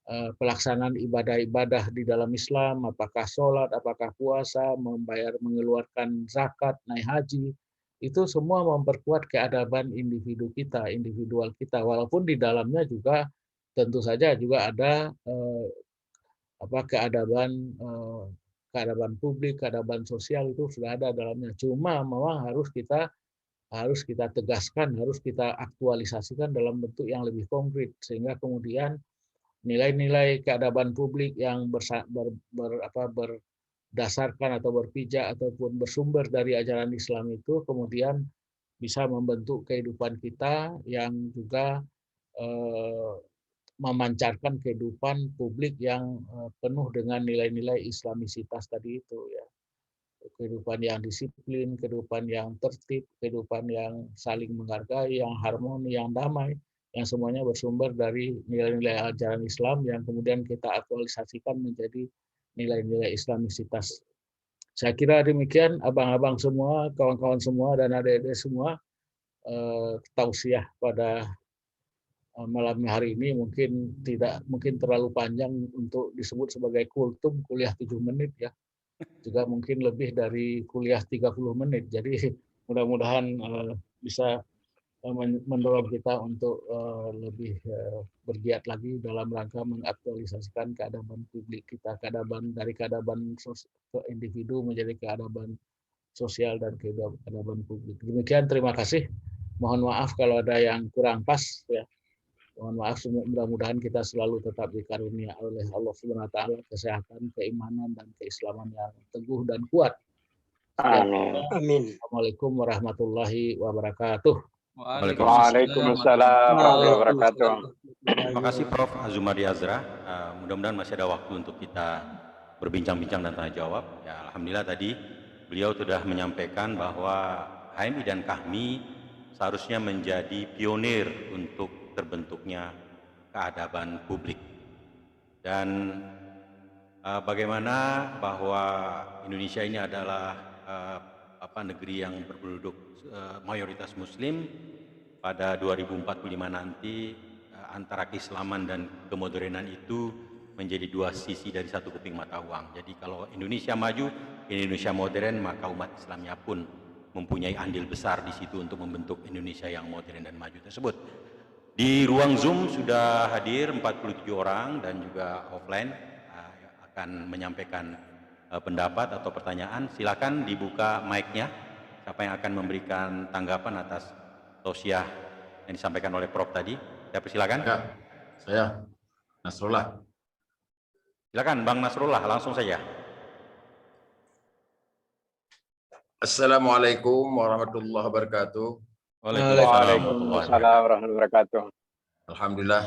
pelaksanaan ibadah-ibadah di dalam Islam, apakah sholat, apakah puasa, mengeluarkan zakat, naik haji, itu semua memperkuat keadaban individual kita, walaupun di dalamnya juga tentu saja juga ada keadaban publik, keadaban sosial itu sudah ada dalamnya. Cuma memang harus kita tegaskan, harus kita aktualisasikan dalam bentuk yang lebih konkret sehingga kemudian nilai-nilai keadaban publik yang berdasarkan atau berpijak ataupun bersumber dari ajaran Islam itu kemudian bisa membentuk kehidupan kita yang juga memancarkan kehidupan publik yang penuh dengan nilai-nilai Islamisitas tadi itu ya. Kehidupan yang disiplin, kehidupan yang tertib, kehidupan yang saling menghargai, yang harmoni, yang damai, yang semuanya bersumber dari nilai-nilai ajaran Islam yang kemudian kita aktualisasikan menjadi nilai-nilai Islamisitas. Saya kira demikian, abang-abang semua, kawan-kawan semua, dan adik-adik semua, tausiah pada malam hari ini mungkin terlalu panjang untuk disebut sebagai kultum, kuliah 7 menit ya. Juga mungkin lebih dari kuliah 30 menit. Jadi mudah-mudahan bisa mendorong kita untuk lebih bergiat lagi dalam rangka mengaktualisasikan keadaban publik kita, keadaban individu menjadi keadaban sosial dan keadaban publik. Demikian, terima kasih. Mohon maaf kalau ada yang kurang pas ya. Mohon maaf, mudah-mudahan kita selalu tetap dikarunia oleh Allah Subhanahu wa taala kesehatan, keimanan dan keislaman yang teguh dan kuat. Amin. Amin. Assalamualaikum warahmatullahi wabarakatuh. Waalaikumsalam warahmatullahi wabarakatuh. Terima kasih Prof. Azumadi Azra. Mudah-mudahan masih ada waktu untuk kita berbincang-bincang dan tanya jawab. Ya, alhamdulillah tadi beliau sudah menyampaikan bahwa HMI dan KAHMI seharusnya menjadi pionir untuk terbentuknya keadaban publik. Dan bagaimana bahwa Indonesia ini adalah negeri yang berpenduduk mayoritas Muslim. Pada 2045 nanti antara keislaman dan kemodernan itu menjadi dua sisi dari satu keping mata uang. Jadi kalau Indonesia maju, Indonesia modern, maka umat Islamnya pun mempunyai andil besar di situ untuk membentuk Indonesia yang modern dan maju tersebut. Di ruang Zoom sudah hadir 47 orang dan juga offline akan menyampaikan pendapat atau pertanyaan. Silakan dibuka mic-nya. Siapa yang akan memberikan tanggapan atas tausiah yang disampaikan oleh Prof tadi? Saya persilakan. Ya, saya Nasrullah. Silakan Bang Nasrullah, langsung saja. Assalamualaikum warahmatullahi wabarakatuh. Waalaikumsalam warahmatullahi wabarakatuh. Alhamdulillah,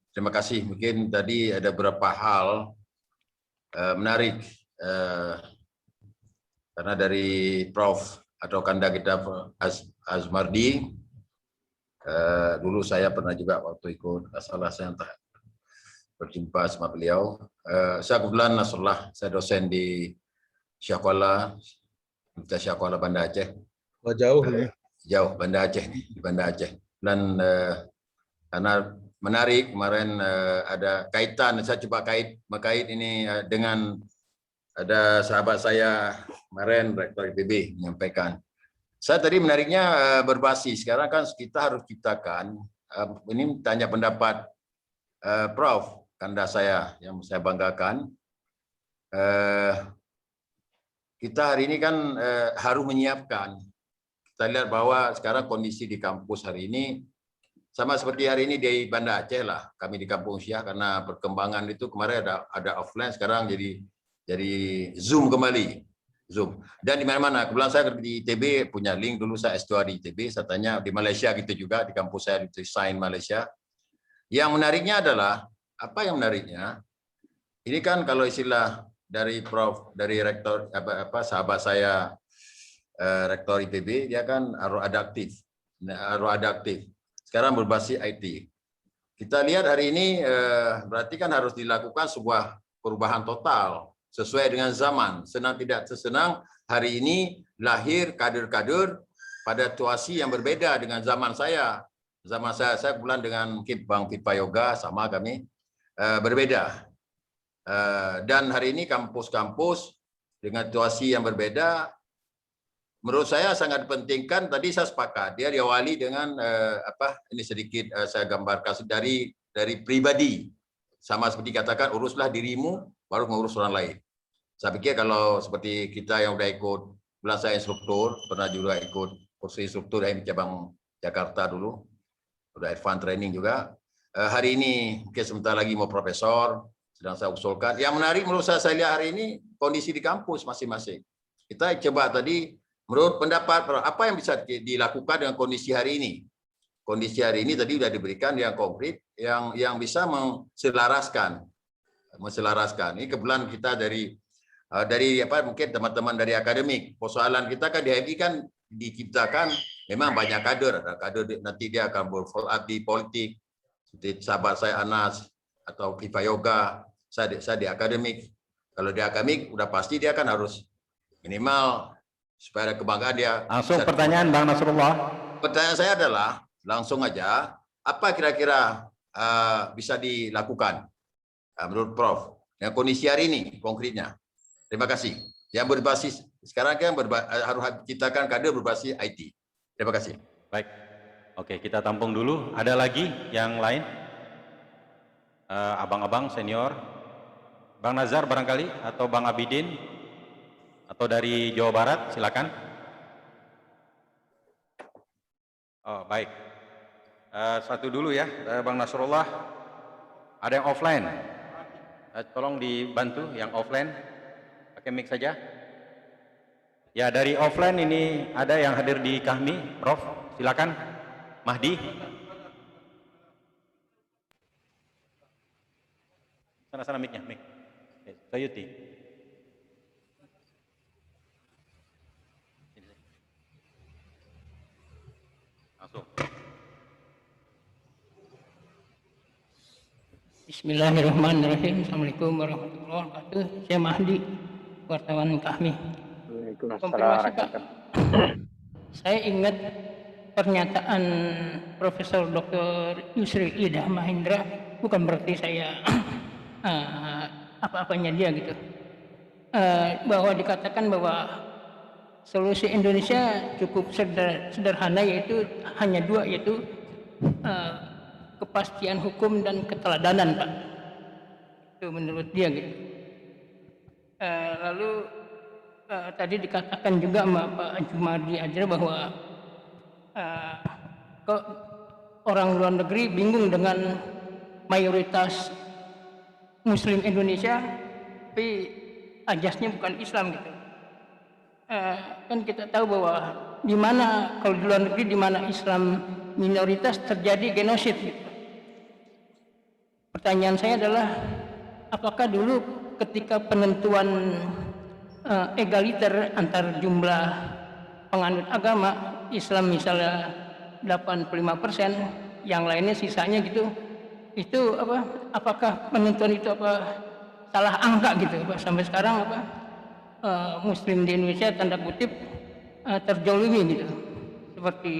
terima kasih. Mungkin tadi ada beberapa hal menarik karena dari Prof atau Kanda kita Azmardi, dulu saya pernah juga waktu ikut salah saya entah berjumpa sama beliau. Saya kebetulan Nasrullah, saya dosen di Syakuala Banda Aceh. Oh, jauh ya. Jauh Banda Aceh nih, di Banda Aceh. Dan karena menarik kemarin ada kaitan, saya coba mengkait ini dengan ada sahabat saya kemarin Rektor IPB menyampaikan. Saya tadi menariknya berbasis, sekarang kan kita harus ciptakan, ini tanya pendapat Prof, Kanda saya yang saya banggakan. Kita hari ini kan harus menyiapkan. Kita lihat bahwa sekarang kondisi di kampus hari ini sama seperti hari ini di Banda Aceh lah. Kami di kampung Syah karena perkembangan itu kemarin ada offline, sekarang jadi Zoom kembali. Zoom. Dan di mana-mana. Kebetulan saya di ITB punya link, dulu saya S2 di ITB, saya tanya di Malaysia gitu juga, di kampus saya di Sain Malaysia. Yang menariknya adalah, apa yang menariknya? Ini kan kalau istilah dari Prof, dari Rektor, sahabat saya, Rektor IPB, dia kan adaptif. Sekarang berbasis IT. Kita lihat hari ini berarti kan harus dilakukan sebuah perubahan total sesuai dengan zaman. Senang tidak senang hari ini lahir kader-kader pada situasi yang berbeda dengan zaman saya. Zaman saya bulan dengan Bang Pipa Yoga sama kami berbeda. Dan hari ini kampus-kampus dengan situasi yang berbeda. Menurut saya sangat dipentingkan, tadi saya sepakat, dia diawali dengan ini sedikit saya gambarkan dari pribadi. Sama seperti katakan, uruslah dirimu, baru mengurus orang lain. Saya pikir kalau seperti kita yang udah ikut, bulan saya instruktur, pernah juga ikut kursus instruktur di cabang Jakarta dulu, udah advance training juga. Hari ini mungkin sebentar lagi mau profesor, sedang saya usulkan. Yang menarik menurut saya lihat hari ini, kondisi di kampus masing-masing. Kita coba tadi, menurut pendapat, apa yang bisa dilakukan dengan kondisi hari ini? Kondisi hari ini tadi sudah diberikan yang konkret, yang bisa menselaraskan. Ini kebetulan kita dari mungkin teman-teman dari akademik. Persoalan kita kan di HMI kan diciptakan memang banyak kader. Ada kader nanti dia akan berfollow up di politik. Seperti sahabat saya Anas atau Pipa Yoga. Saya di akademik. Kalau di akademik udah pasti dia kan harus minimal supaya ada kebanggaan dia. Langsung pertanyaan Bang Nasrullah. Pertanyaan saya adalah langsung aja, apa kira-kira bisa dilakukan menurut Prof yang kondisi hari ini konkretnya? Terima kasih. Yang berbasis sekarang kan harus ciptakan kader berbasis IT. Terima kasih. Baik. Oke, kita tampung dulu. Ada lagi yang lain? Abang-abang senior, Bang Nazar barangkali atau Bang Abidin Atau dari Jawa Barat, silakan. Oh, baik. Satu dulu ya, Bang Nasrullah. Ada yang offline? Tolong dibantu yang offline. Pakai mic saja. Ya, dari offline ini ada yang hadir di kami, Prof. Silakan. Mahdi. Sana-sana mic-nya, mic. Sayuti. Langsung. Bismillahirrahmanirrahim. Assalamualaikum warahmatullahi wabarakatuh. Saya Mahdi, wartawan kami. Waalaikumsalam Konfirmasi, Pak. warahmatullahi. Saya ingat pernyataan Profesor Dr. Yusril Idah Mahendra, bukan berarti saya apa-apanya dia gitu, bahwa dikatakan bahwa solusi Indonesia cukup sederhana, yaitu hanya dua, yaitu kepastian hukum dan keteladanan, Pak. Itu menurut dia gitu. Lalu tadi dikatakan juga sama Pak Jumardi Ajra bahwa kok orang luar negeri bingung dengan mayoritas Muslim Indonesia, tapi ajasnya bukan Islam gitu. Kan kita tahu bahwa di mana kalau di luar negeri di mana Islam minoritas terjadi genosid gitu. Pertanyaan saya adalah, apakah dulu ketika penentuan egaliter antar jumlah penganut agama, Islam misalnya 85%, yang lainnya sisanya gitu, itu apakah penentuan itu salah angka gitu, sampai sekarang Muslim di Indonesia tanda kutip terjolimi gitu, seperti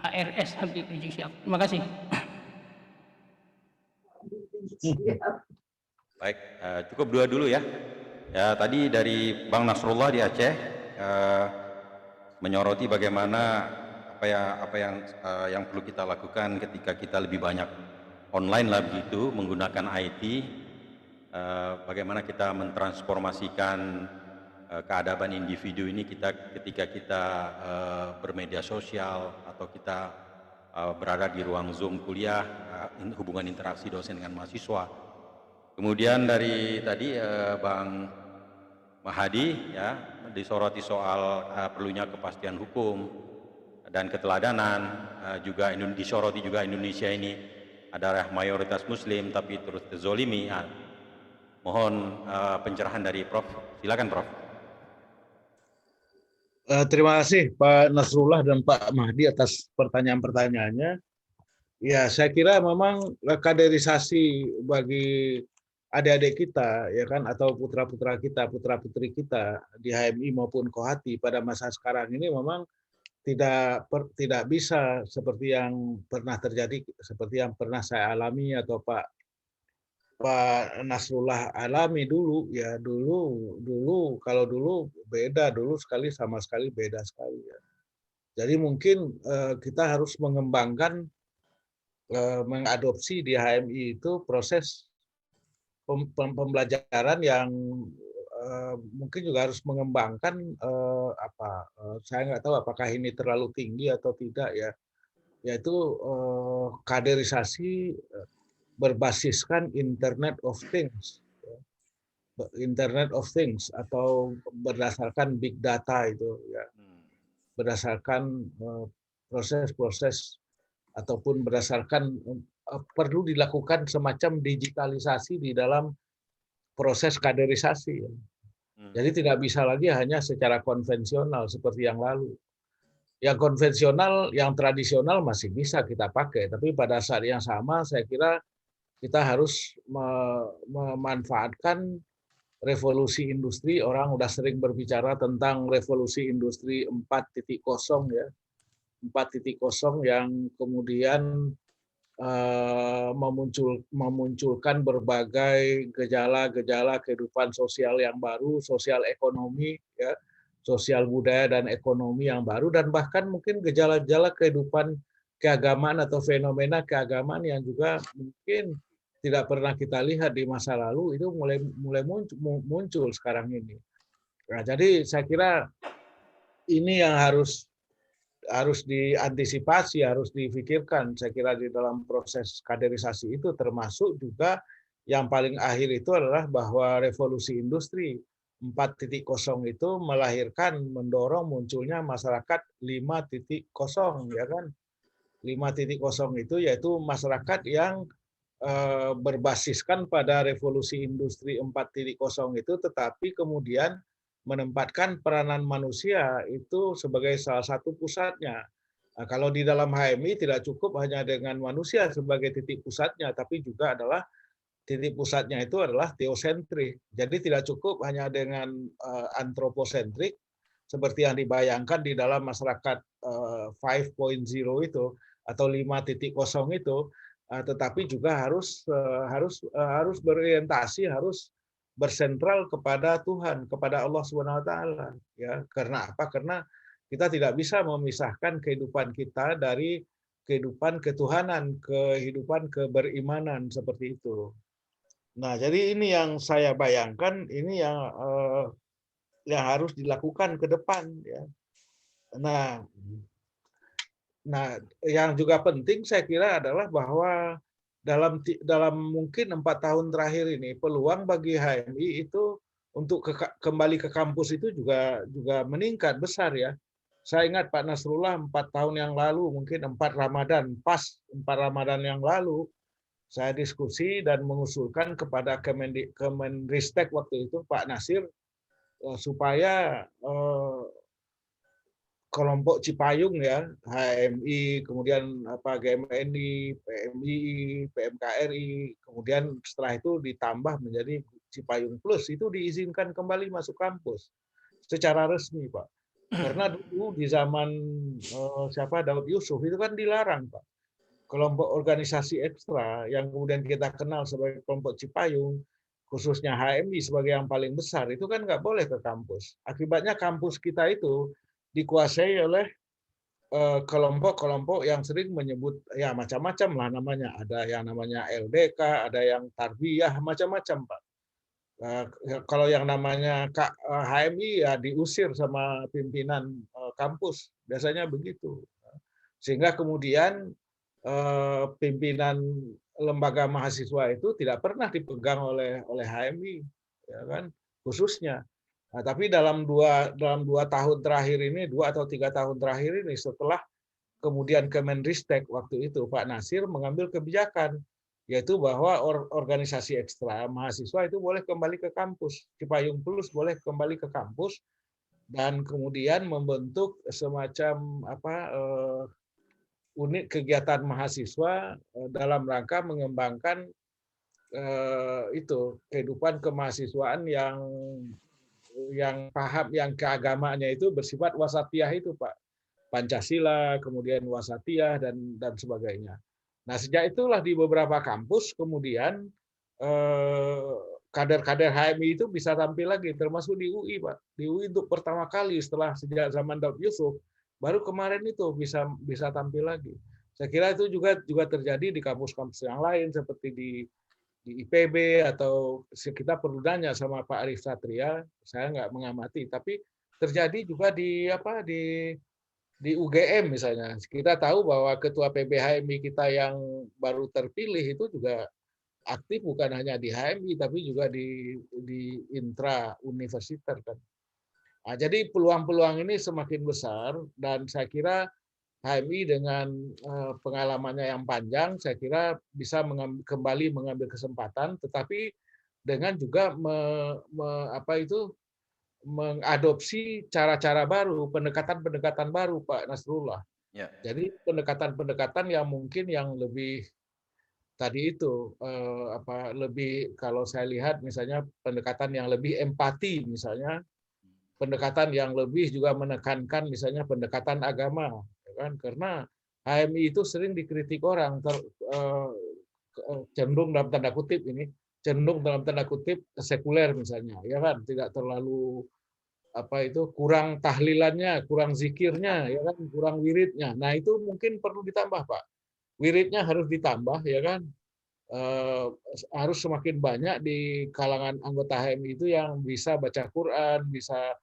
HRS Habib Rizik Syihab. Terima kasih. Baik, cukup dua dulu ya. Ya, tadi dari Bang Nasrullah di Aceh menyoroti bagaimana apa yang perlu kita lakukan ketika kita lebih banyak online lah begitu menggunakan IT, bagaimana kita mentransformasikan keadaban individu ini ketika kita bermedia sosial atau kita berada di ruang Zoom kuliah, hubungan interaksi dosen dengan mahasiswa. Kemudian dari tadi Bang Mahadi ya disoroti soal perlunya kepastian hukum dan keteladanan, juga disoroti juga Indonesia ini adalah mayoritas Muslim tapi terus terzolimi. Mohon pencerahan dari Prof. Silakan Prof. Terima kasih Pak Nasrullah dan Pak Mahdi atas pertanyaan-pertanyaannya. Ya, saya kira memang kaderisasi bagi adik-adik kita ya kan, atau putra-putra kita, putra-putri kita di HMI maupun Kohati pada masa sekarang ini memang tidak bisa seperti yang pernah terjadi, seperti yang pernah saya alami atau Pak Nasrullah alami dulu ya. Dulu kalau dulu beda, dulu sama sekali beda sekali ya. Jadi mungkin kita harus mengembangkan, mengadopsi di HMI itu proses pembelajaran yang mungkin juga harus mengembangkan saya nggak tahu apakah ini terlalu tinggi atau tidak ya, yaitu kaderisasi berbasiskan Internet of Things, Internet of Things atau berdasarkan big data itu ya, berdasarkan proses-proses ataupun berdasarkan perlu dilakukan semacam digitalisasi di dalam proses kaderisasi. Jadi tidak bisa lagi hanya secara konvensional seperti yang lalu. Yang konvensional, yang tradisional masih bisa kita pakai, tapi pada saat yang sama saya kira kita harus memanfaatkan revolusi industri. Orang udah sering berbicara tentang revolusi industri 4.0 ya. 4.0 yang kemudian memunculkan berbagai gejala-gejala kehidupan sosial yang baru, sosial ekonomi, ya, sosial budaya dan ekonomi yang baru, dan bahkan mungkin gejala-gejala kehidupan keagamaan atau fenomena keagamaan yang juga mungkin tidak pernah kita lihat di masa lalu, itu mulai muncul sekarang ini. Nah, jadi saya kira ini yang harus diantisipasi, harus difikirkan. Saya kira di dalam proses kaderisasi itu termasuk juga yang paling akhir itu adalah bahwa revolusi industri 4.0 itu melahirkan, mendorong munculnya masyarakat 5.0, ya kan? 5.0 itu yaitu masyarakat yang berbasiskan pada revolusi industri 4.0 itu, tetapi kemudian menempatkan peranan manusia itu sebagai salah satu pusatnya. Nah, kalau di dalam HMI tidak cukup hanya dengan manusia sebagai titik pusatnya, tapi juga adalah titik pusatnya itu adalah teosentrik. Jadi tidak cukup hanya dengan antroposentrik seperti yang dibayangkan di dalam masyarakat 5.0 itu atau 5.0 itu, tetapi juga harus berorientasi, harus bersentral kepada Tuhan, kepada Allah Subhanahu wa taala, ya. Karena apa? Karena kita tidak bisa memisahkan kehidupan kita dari kehidupan ketuhanan, kehidupan keberimanan seperti itu. Nah, jadi ini yang saya bayangkan, ini yang harus dilakukan ke depan, ya. Nah, yang juga penting saya kira adalah bahwa dalam mungkin 4 tahun terakhir ini peluang bagi HMI itu untuk kembali ke kampus itu juga meningkat besar, ya. Saya ingat Pak Nasrullah 4 tahun yang lalu, mungkin 4 Ramadan yang lalu, saya diskusi dan mengusulkan kepada Kemenristek waktu itu Pak Nasir supaya kelompok Cipayung, ya, HMI, kemudian GMNI, PMI, PMKRI, kemudian setelah itu ditambah menjadi Cipayung Plus, itu diizinkan kembali masuk kampus secara resmi, Pak. Karena dulu di zaman Daud Yusuf itu kan dilarang, Pak. Kelompok organisasi ekstra yang kemudian kita kenal sebagai kelompok Cipayung, khususnya HMI sebagai yang paling besar, itu kan nggak boleh ke kampus. Akibatnya kampus kita itu dikuasai oleh kelompok-kelompok yang sering menyebut ya macam-macam lah namanya. Ada yang namanya LDK, ada yang Tarbiyah, macam-macam, Pak. Kalau yang namanya HMI ya diusir sama pimpinan kampus, biasanya begitu. Sehingga kemudian pimpinan lembaga mahasiswa itu tidak pernah dipegang oleh HMI, ya kan, khususnya. Nah, tapi dalam dua tahun terakhir ini, 2 atau 3 tahun terakhir ini, setelah kemudian Kemenristek waktu itu Pak Nasir mengambil kebijakan, yaitu bahwa organisasi ekstra mahasiswa itu boleh kembali ke kampus, Cipayung Plus boleh kembali ke kampus, dan kemudian membentuk semacam unit kegiatan mahasiswa dalam rangka mengembangkan kehidupan kemahasiswaan yang paham, yang keagamaannya itu bersifat wasatiyah itu, Pak. Pancasila, kemudian wasatiyah dan sebagainya. Nah, sejak itulah di beberapa kampus kemudian kader-kader HMI itu bisa tampil lagi, termasuk di UI, Pak. Di UI untuk pertama kali sejak zaman Daud Yusuf, baru kemarin itu bisa tampil lagi. Saya kira itu juga terjadi di kampus-kampus yang lain seperti di IPB, atau kita perlu tanya sama Pak Arif Satria, saya nggak mengamati, tapi terjadi juga di UGM misalnya. Kita tahu bahwa ketua PBHMI kita yang baru terpilih itu juga aktif bukan hanya di HMI tapi juga di intra universitas, kan. Nah, jadi peluang-peluang ini semakin besar, dan saya kira HMI dengan pengalamannya yang panjang, saya kira bisa kembali mengambil kesempatan, tetapi dengan juga mengadopsi cara-cara baru, pendekatan-pendekatan baru, Pak Nasrullah. Ya. Jadi pendekatan-pendekatan yang mungkin yang lebih tadi itu lebih, kalau saya lihat misalnya pendekatan yang lebih empati, misalnya pendekatan yang lebih juga menekankan misalnya pendekatan agama, kan, karena HMI itu sering dikritik orang cenderung dalam tanda kutip sekuler misalnya, ya kan, tidak terlalu kurang tahlilannya, kurang zikirnya, ya kan, kurang wiridnya. Nah, itu mungkin perlu ditambah, Pak. Wiridnya harus ditambah, ya kan. harus semakin banyak di kalangan anggota HMI itu yang bisa baca Quran, bisa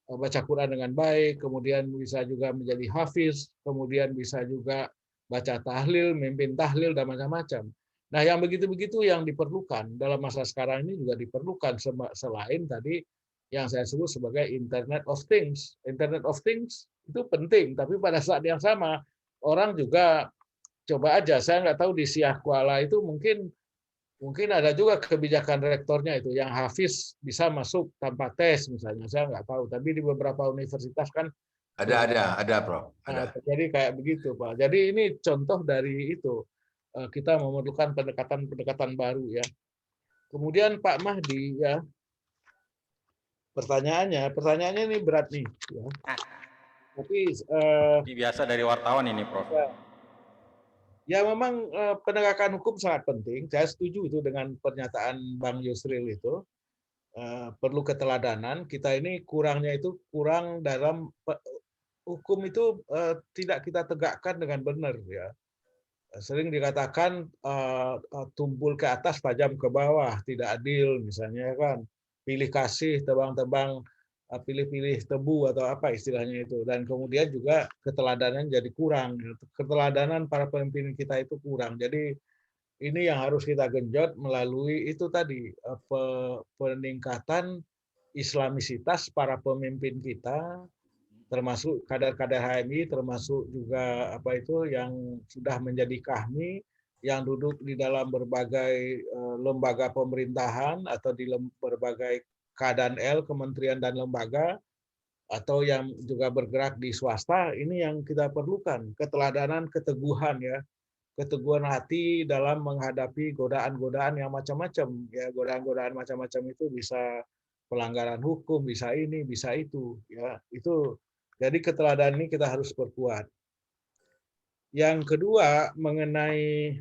baca Quran dengan baik, kemudian bisa juga menjadi hafiz, kemudian bisa juga baca tahlil, memimpin tahlil, dan macam-macam. Nah, yang begitu-begitu yang diperlukan dalam masa sekarang ini juga diperlukan selain tadi yang saya sebut sebagai Internet of Things. Internet of Things itu penting, tapi pada saat yang sama orang juga coba aja, saya nggak tahu di Syiah Kuala itu mungkin ada juga kebijakan rektornya itu yang hafiz bisa masuk tanpa tes misalnya, saya nggak tahu, tapi di beberapa universitas kan Ada, Prof. terjadi kayak begitu, Pak. Jadi ini contoh dari itu, kita memerlukan pendekatan baru ya. Kemudian Pak Mahdi ya, pertanyaannya ini berat nih ya. Tapi biasa dari wartawan ini, Prof. Ya memang penegakan hukum sangat penting. Saya setuju itu dengan pernyataan Bang Yusril itu. Perlu keteladanan. Kita ini kurangnya itu kurang dalam hukum itu tidak kita tegakkan dengan benar ya. Sering dikatakan tumpul ke atas tajam ke bawah, tidak adil misalnya kan. Pilih kasih, tebang-tebang, pilih-pilih tebu atau apa istilahnya itu. Dan kemudian juga keteladanan jadi kurang. Keteladanan para pemimpin kita itu kurang. Jadi ini yang harus kita genjot melalui itu tadi, peningkatan islamisitas para pemimpin kita, termasuk kadar-kadar HMI, termasuk juga apa itu yang sudah menjadi kahmi, yang duduk di dalam berbagai lembaga pemerintahan atau di berbagai K&L, kementerian dan lembaga, atau yang juga bergerak di swasta. Ini yang kita perlukan, keteladanan, keteguhan ya, keteguhan hati dalam menghadapi godaan-godaan yang macam-macam ya. Godaan-godaan macam-macam itu bisa pelanggaran hukum, bisa ini, bisa itu ya. Itu jadi keteladanan ini kita harus perkuat. Yang kedua mengenai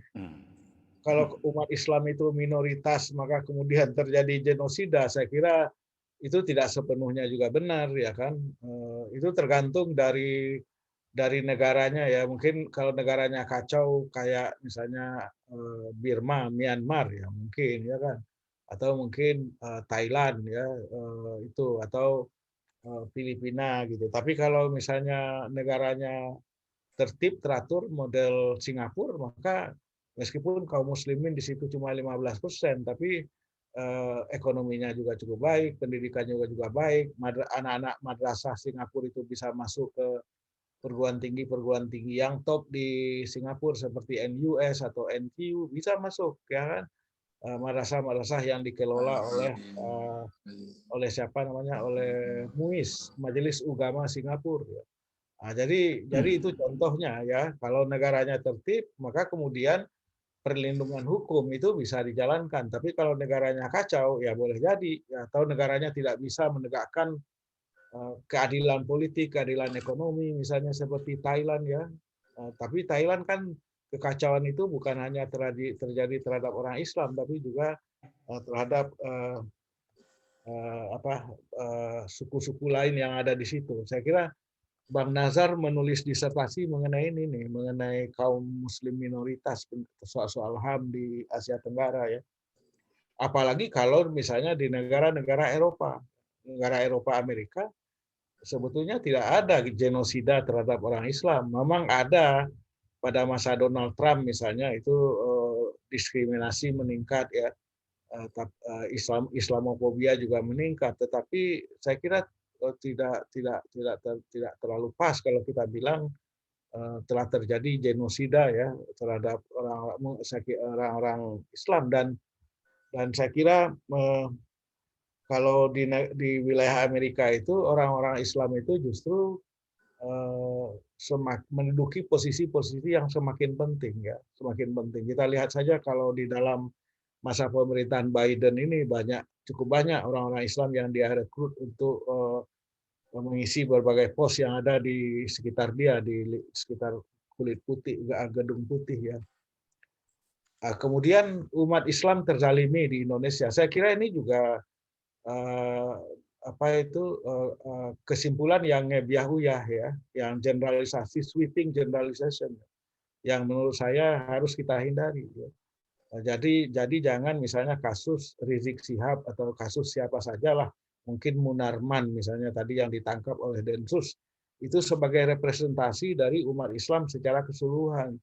kalau umat Islam itu minoritas maka kemudian terjadi genosida, saya kira itu tidak sepenuhnya juga benar ya kan. Itu tergantung dari negaranya ya. Mungkin kalau negaranya kacau kayak misalnya Burma, Myanmar ya mungkin ya kan, atau mungkin Thailand ya itu, atau Filipina gitu. Tapi kalau misalnya negaranya tertib teratur model Singapura, maka meskipun kaum muslimin di situ cuma 15%, tapi ekonominya juga cukup baik, pendidikannya juga baik, anak-anak madrasah Singapura itu bisa masuk ke perguruan tinggi yang top di Singapura seperti NUS atau NTU bisa masuk ya kan, madrasah-madrasah yang dikelola oleh siapa namanya, oleh MUIS, Majelis Ugama Singapura. Nah, jadi itu contohnya ya, kalau negaranya tertib maka kemudian perlindungan hukum itu bisa dijalankan. Tapi kalau negaranya kacau ya boleh jadi ya, atau negaranya tidak bisa menegakkan keadilan politik, keadilan ekonomi, misalnya seperti Thailand ya. Tapi Thailand kan kekacauan itu bukan hanya terjadi terhadap orang Islam, tapi juga terhadap suku-suku lain yang ada di situ. Saya kira Bang Nazar menulis disertasi mengenai ini nih, mengenai kaum muslim minoritas, soal-soal HAM di Asia Tenggara ya. Apalagi kalau misalnya di negara-negara Eropa Amerika, sebetulnya tidak ada genosida terhadap orang Islam. Memang ada pada masa Donald Trump misalnya, itu diskriminasi meningkat ya, Islamofobia juga meningkat. Tetapi saya kira tidak terlalu pas kalau kita bilang telah terjadi genosida ya terhadap orang-orang Islam. Dan saya kira kalau di wilayah Amerika itu orang-orang Islam itu justru menduduki posisi-posisi yang semakin penting ya, semakin penting. Kita lihat saja kalau di dalam masa pemerintahan Biden ini cukup banyak orang-orang Islam yang dia rekrut untuk mengisi berbagai pos yang ada di sekitar dia, di sekitar kulit putih, gedung putih ya. Kemudian umat Islam terzalimi di Indonesia. Saya kira ini juga kesimpulan yang ngebiahuyah ya, yang generalisasi, sweeping generalization, yang menurut saya harus kita hindari. Ya. Jadi jangan misalnya kasus Rizik Syihab atau kasus siapa sajalah, mungkin Munarman misalnya tadi yang ditangkap oleh Densus, itu sebagai representasi dari umat Islam secara keseluruhan.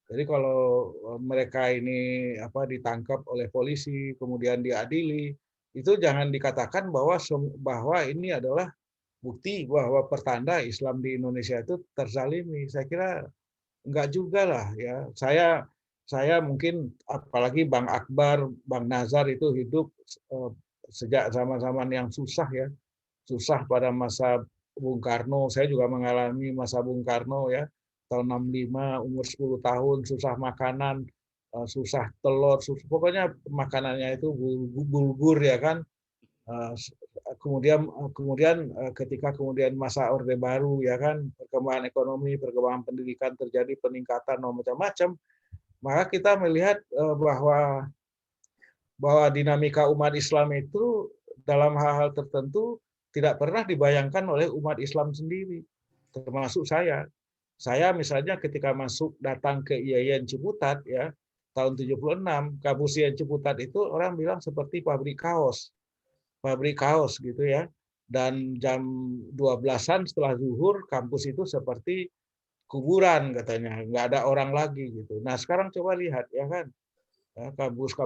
Jadi kalau mereka ini ditangkap oleh polisi kemudian diadili, itu jangan dikatakan bahwa ini adalah bukti bahwa pertanda Islam di Indonesia itu terzalimi. Saya kira enggak juga lah ya. Saya mungkin apalagi Bang Akbar, Bang Nazar itu hidup sejak zaman-zaman yang susah ya. Susah pada masa Bung Karno. Saya juga mengalami masa Bung Karno ya. Tahun 65, umur 10 tahun, susah makanan, susah telur, pokoknya makanannya itu bulgur ya kan. Kemudian ketika kemudian masa Orde Baru ya kan, perkembangan ekonomi, perkembangan pendidikan terjadi peningkatan macam-macam, maka kita melihat bahwa dinamika umat Islam itu dalam hal-hal tertentu tidak pernah dibayangkan oleh umat Islam sendiri, termasuk saya. Saya misalnya ketika datang ke IAIN Ciputat ya tahun 76, kampus IAIN Ciputat itu orang bilang seperti pabrik kaos gitu ya. Dan jam 12-an setelah zuhur kampus itu seperti kuburan katanya, nggak ada orang lagi gitu. Nah sekarang coba lihat ya kan, kampus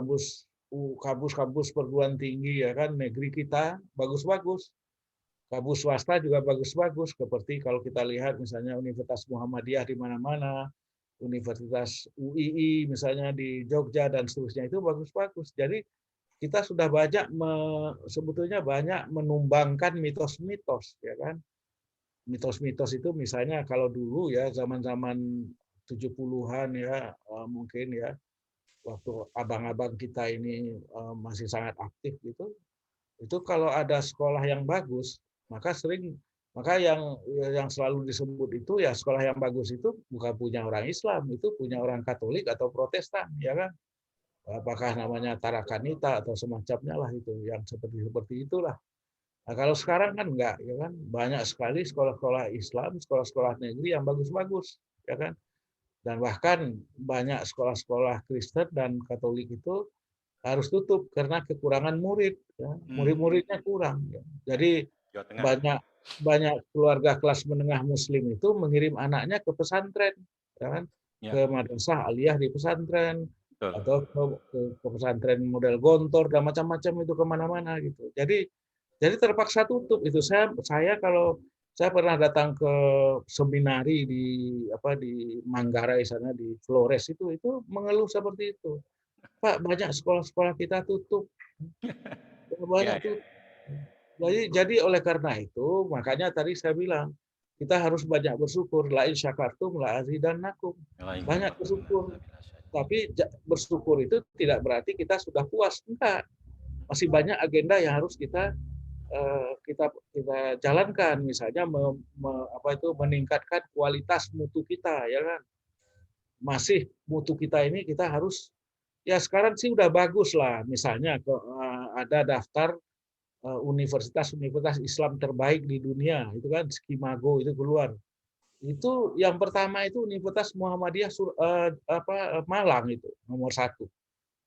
perguruan tinggi ya kan negeri kita bagus-bagus. Kampus swasta juga bagus-bagus, seperti kalau kita lihat misalnya Universitas Muhammadiyah di mana-mana, Universitas UII misalnya di Jogja dan seterusnya itu bagus-bagus. Jadi kita sudah sebetulnya banyak menumbangkan mitos-mitos ya kan. Mitos-mitos itu misalnya kalau dulu ya zaman-zaman 70-an ya mungkin ya waktu abang-abang kita ini masih sangat aktif gitu. Itu kalau ada sekolah yang bagus, maka yang selalu disebut itu ya sekolah yang bagus itu bukan punya orang Islam, itu punya orang Katolik atau Protestan, ya kan? Apakah namanya Tarakanita atau semacamnya lah itu, yang seperti itulah. Nah, kalau sekarang kan enggak, ya kan? Banyak sekali sekolah-sekolah Islam, sekolah-sekolah negeri yang bagus-bagus, ya kan? Dan bahkan banyak sekolah-sekolah Kristen dan Katolik itu harus tutup karena kekurangan murid, ya. Murid-muridnya kurang. Ya. Jadi banyak keluarga kelas menengah Muslim itu mengirim anaknya ke pesantren, ya kan? Ke madrasah aliyah di pesantren, atau ke pesantren model Gontor dan macam-macam itu kemana-mana gitu. Jadi terpaksa tutup itu. Saya kalau saya pernah datang ke seminari di Manggarai sana di Flores itu mengeluh seperti itu. Pak, banyak sekolah-sekolah kita tutup. Banyak tutup. Jadi oleh karena itu, makanya tadi saya bilang, kita harus banyak bersyukur. La in syakartum la azidannakum. Banyak bersyukur. Tapi bersyukur itu tidak berarti kita sudah puas. Enggak. Masih banyak agenda yang harus kita jalankan. Misalnya meningkatkan kualitas mutu kita, ya kan. Masih mutu kita ini kita harus, ya sekarang sih udah bagus lah. Misalnya ada daftar universitas Islam terbaik di dunia, itu kan Skimago itu keluar. Itu yang pertama itu Universitas Muhammadiyah Malang itu nomor 1.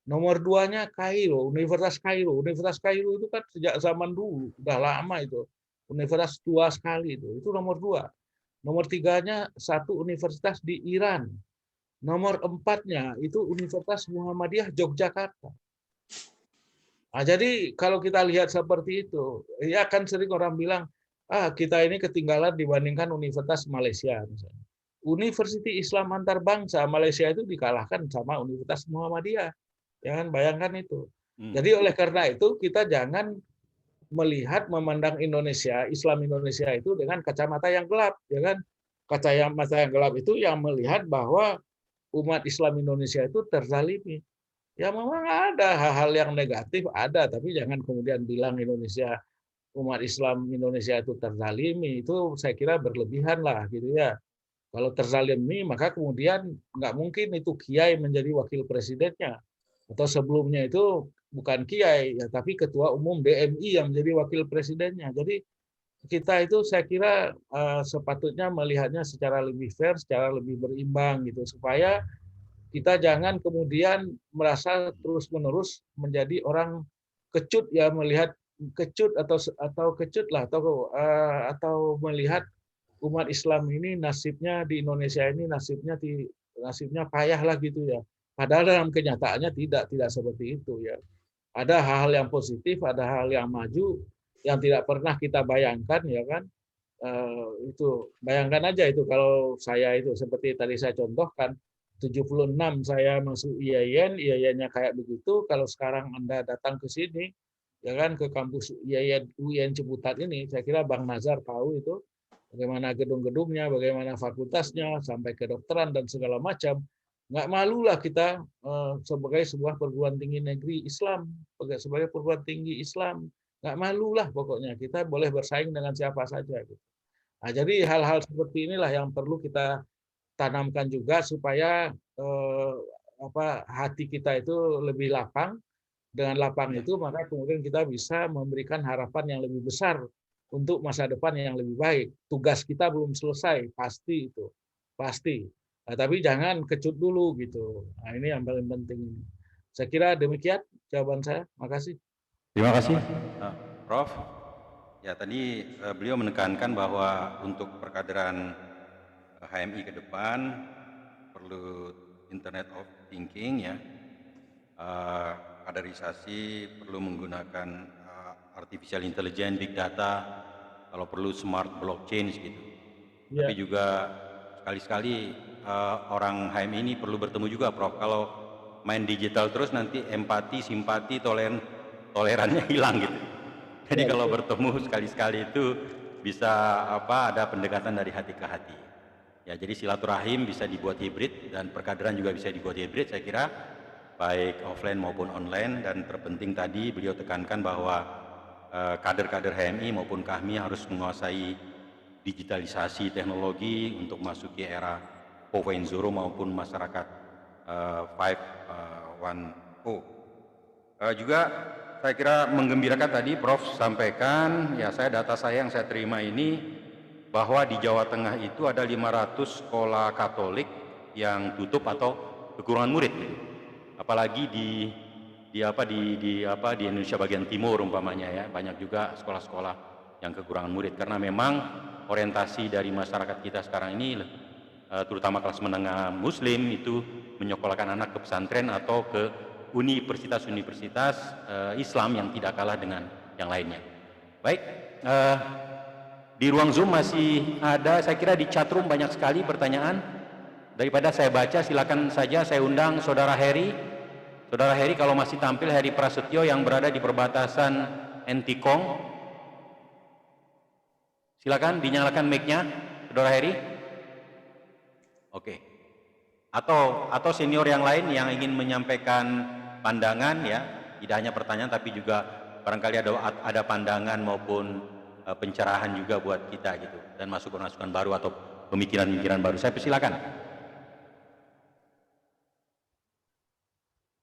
Nomor 2-nya Kairo, Universitas Kairo. Universitas Kairo itu kan sejak zaman dulu, udah lama itu. Universitas tua sekali itu nomor 2. Nomor 3-nya satu universitas di Iran. Nomor 4-nya itu Universitas Muhammadiyah Yogyakarta. Nah, jadi kalau kita lihat seperti itu, ya kan sering orang bilang, kita ini ketinggalan dibandingkan Universitas Malaysia misalnya. Universitas Islam Antarbangsa Malaysia itu dikalahkan sama Universitas Muhammadiyah. Jangan bayangkan itu. Jadi oleh karena itu kita jangan memandang Indonesia, Islam Indonesia itu dengan kacamata yang gelap, ya kan? Kacamata yang gelap itu yang melihat bahwa umat Islam Indonesia itu terzalimi. Ya memang ada hal-hal yang negatif, ada, tapi jangan kemudian bilang umat Islam Indonesia itu terzalimi, itu saya kira berlebihan lah gitu ya. Kalau terzalimi maka kemudian nggak mungkin itu kiai menjadi wakil presidennya, atau sebelumnya itu bukan kiai ya, tapi ketua umum DMI yang menjadi wakil presidennya. Jadi kita itu saya kira sepatutnya melihatnya secara lebih fair, secara lebih berimbang gitu, supaya kita jangan kemudian merasa terus-menerus menjadi orang kecut ya, melihat kecut atau kecut lah atau melihat umat Islam ini nasibnya di Indonesia ini nasibnya payah lah gitu ya. Padahal dalam kenyataannya tidak seperti itu ya. Ada hal-hal yang positif, ada hal yang maju yang tidak pernah kita bayangkan ya kan. Itu bayangkan aja itu kalau saya itu seperti tadi saya contohkan 76 saya masuk IAIN, IAIN-nya kayak begitu. Kalau sekarang Anda datang ke sini ya kan ke kampus IAIN UIN Ciputat ini, saya kira Bang Nazar tahu itu bagaimana gedung-gedungnya, bagaimana fakultasnya, sampai kedokteran dan segala macam. Nggak malulah kita sebagai sebuah perguruan tinggi negeri Islam, sebagai perguruan tinggi Islam. Nggak malulah pokoknya, kita boleh bersaing dengan siapa saja. Gitu. Nah, jadi hal-hal seperti inilah yang perlu kita tanamkan juga supaya hati kita itu lebih lapang. Dengan lapang itu maka kemudian kita bisa memberikan harapan yang lebih besar untuk masa depan yang lebih baik. Tugas kita belum selesai, pasti itu. Pasti. Nah, tapi jangan kecut dulu gitu. Nah, ini yang paling penting. Saya kira demikian jawaban saya. Makasih. Terima kasih, Prof. Ya, tadi beliau menekankan bahwa untuk perkaderan HMI ke depan perlu Internet of Thinking ya. Kaderisasi perlu menggunakan artificial intelligence, big data, kalau perlu smart blockchain gitu. Tapi juga sekali-sekali orang HMI ini perlu bertemu juga, Prof. Kalau main digital terus nanti empati, simpati, tolerannya hilang gitu. Jadi kalau bertemu sekali-sekali itu bisa ada pendekatan dari hati ke hati. Ya, jadi silaturahim bisa dibuat hibrid dan perkaderan juga bisa dibuat hibrid, saya kira baik offline maupun online. Dan terpenting tadi beliau tekankan bahwa kader-kader HMI maupun KAHMI harus menguasai digitalisasi teknologi untuk masuki era 4.0 maupun masyarakat 5.1. Juga saya kira menggembirakan tadi Prof sampaikan, ya data saya yang saya terima ini bahwa di Jawa Tengah itu ada 500 sekolah Katolik yang tutup atau kekurangan murid. Apalagi di Indonesia bagian timur umpamanya ya, banyak juga sekolah-sekolah yang kekurangan murid karena memang orientasi dari masyarakat kita sekarang ini terutama kelas menengah muslim itu menyekolahkan anak ke pesantren atau ke universitas-universitas Islam yang tidak kalah dengan yang lainnya. Baik, di ruang Zoom masih ada, saya kira di chatroom banyak sekali pertanyaan. Daripada saya baca, silakan saja saya undang Saudara Heri. Saudara Heri kalau masih tampil, Heri Prasetyo yang berada di perbatasan Entikong. Silakan dinyalakan mic-nya, Saudara Heri. Oke. Atau senior yang lain yang ingin menyampaikan pandangan ya, tidak hanya pertanyaan tapi juga barangkali ada pandangan maupun pencerahan juga buat kita gitu, dan masukan-masukan baru atau pemikiran-pemikiran baru. Saya persilakan.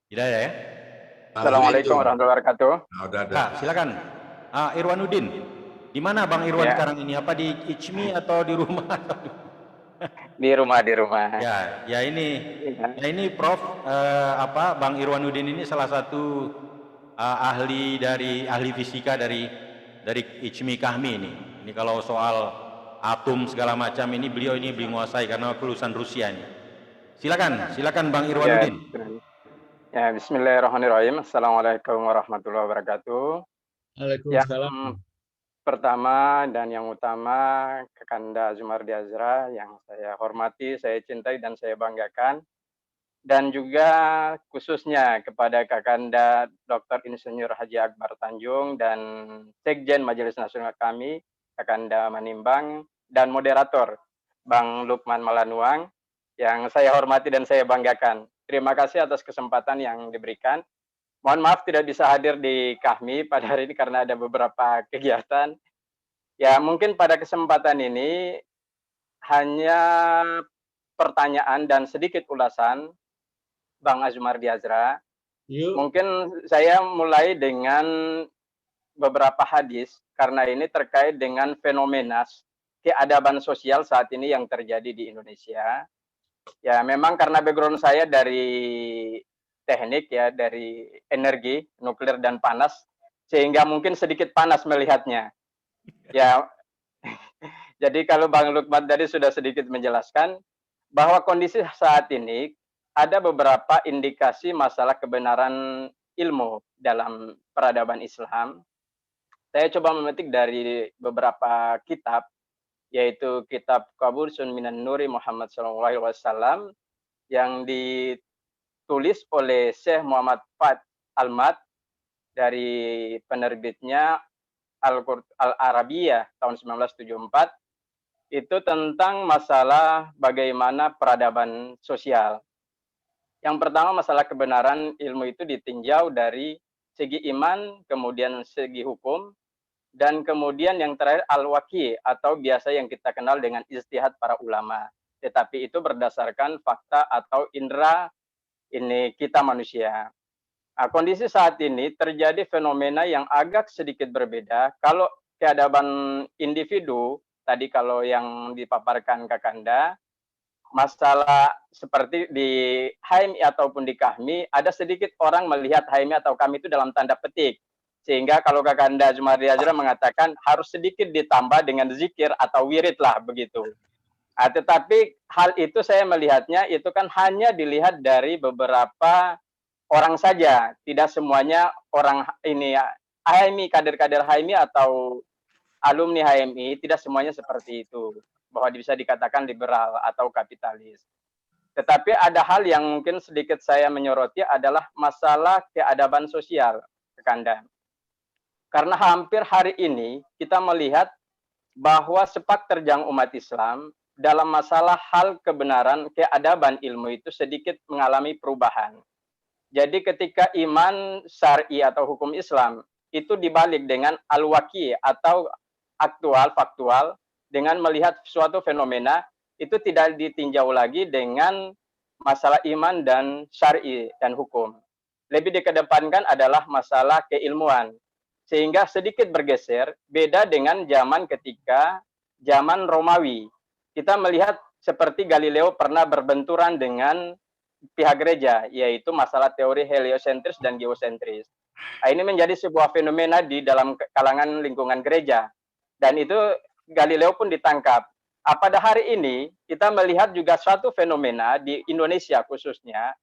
Tidak ada ya? Assalamualaikum warahmatullahi wabarakatuh. Silakan. Irwanuddin. Di mana Bang Irwan sekarang ini? Apa di Ijmi atau di rumah? Di rumah. Ya ini Prof Bang Irwanuddin ini salah satu ahli fisika dari Ijmi KAHMI ini. Ini kalau soal atom segala macam ini beliau menguasai karena kelulusan Rusia ini. Silakan Bang Irwanuddin. Ya, bismillahirrahmanirrahim. Assalamualaikum warahmatullahi wabarakatuh. Waalaikumsalam. Pertama dan yang utama Kakanda Zumardi Azra yang saya hormati, saya cintai dan saya banggakan, dan juga khususnya kepada Kakanda Dr. Insinyur Haji Akbar Tanjung dan Sekjen Majelis Nasional kami Kakanda Manimbang dan moderator Bang Lukman Malanuang yang saya hormati dan saya banggakan. Terima kasih atas kesempatan yang diberikan. Mohon maaf tidak bisa hadir di KAHMI pada hari ini karena ada beberapa kegiatan. Ya, mungkin pada kesempatan ini hanya pertanyaan dan sedikit ulasan Bang Azumardi Azra. Mungkin saya mulai dengan beberapa hadis karena ini terkait dengan fenomena keadaban sosial saat ini yang terjadi di Indonesia. Ya, memang karena background saya dari teknik ya, dari energi, nuklir dan panas, sehingga mungkin sedikit panas melihatnya. Ya, jadi kalau Bang Lukman tadi sudah sedikit menjelaskan bahwa kondisi saat ini ada beberapa indikasi masalah kebenaran ilmu dalam peradaban Islam. Saya coba memetik dari beberapa kitab, yaitu kitab Qabursun Minan Nuri Muhammad SAW yang ditulis oleh Syekh Muhammad Fad Almat dari penerbitnya Al-Arabiyah tahun 1974, itu tentang masalah bagaimana peradaban sosial. Yang pertama, masalah kebenaran ilmu itu ditinjau dari segi iman, kemudian segi hukum, dan kemudian yang terakhir al-waqi atau biasa yang kita kenal dengan ijtihad para ulama. Tetapi itu berdasarkan fakta atau indera ini kita manusia. Nah, kondisi saat ini terjadi fenomena yang agak sedikit berbeda. Kalau keadaban individu, tadi kalau yang dipaparkan Kakanda, masalah seperti di HMI ataupun di KAHMI, ada sedikit orang melihat HMI atau KAHMI itu dalam tanda petik. Sehingga kalau Kakanda Jumardi Azra mengatakan harus sedikit ditambah dengan zikir atau wirid lah begitu. Nah, tetapi hal itu saya melihatnya itu kan hanya dilihat dari beberapa orang saja, tidak semuanya orang ini ya, HMI, kader-kader HMI atau alumni HMI, tidak semuanya seperti itu, bahwa bisa dikatakan liberal atau kapitalis. Tetapi ada hal yang mungkin sedikit saya menyoroti adalah masalah keadaban sosial, Kakanda. Karena hampir hari ini kita melihat bahwa sepak terjang umat Islam dalam masalah hal kebenaran keadaban ilmu itu sedikit mengalami perubahan. Jadi ketika iman syar'i atau hukum Islam itu dibalik dengan al-waqi atau aktual, faktual, dengan melihat suatu fenomena, itu tidak ditinjau lagi dengan masalah iman dan syar'i dan hukum. Lebih dikedepankan adalah masalah keilmuan. Sehingga sedikit bergeser, beda dengan zaman ketika zaman Romawi. Kita melihat seperti Galileo pernah berbenturan dengan pihak gereja, yaitu masalah teori heliosentris dan geosentris. Nah, ini menjadi sebuah fenomena di dalam kalangan lingkungan gereja. Dan itu Galileo pun ditangkap. Pada hari ini, kita melihat juga suatu fenomena di Indonesia khususnya,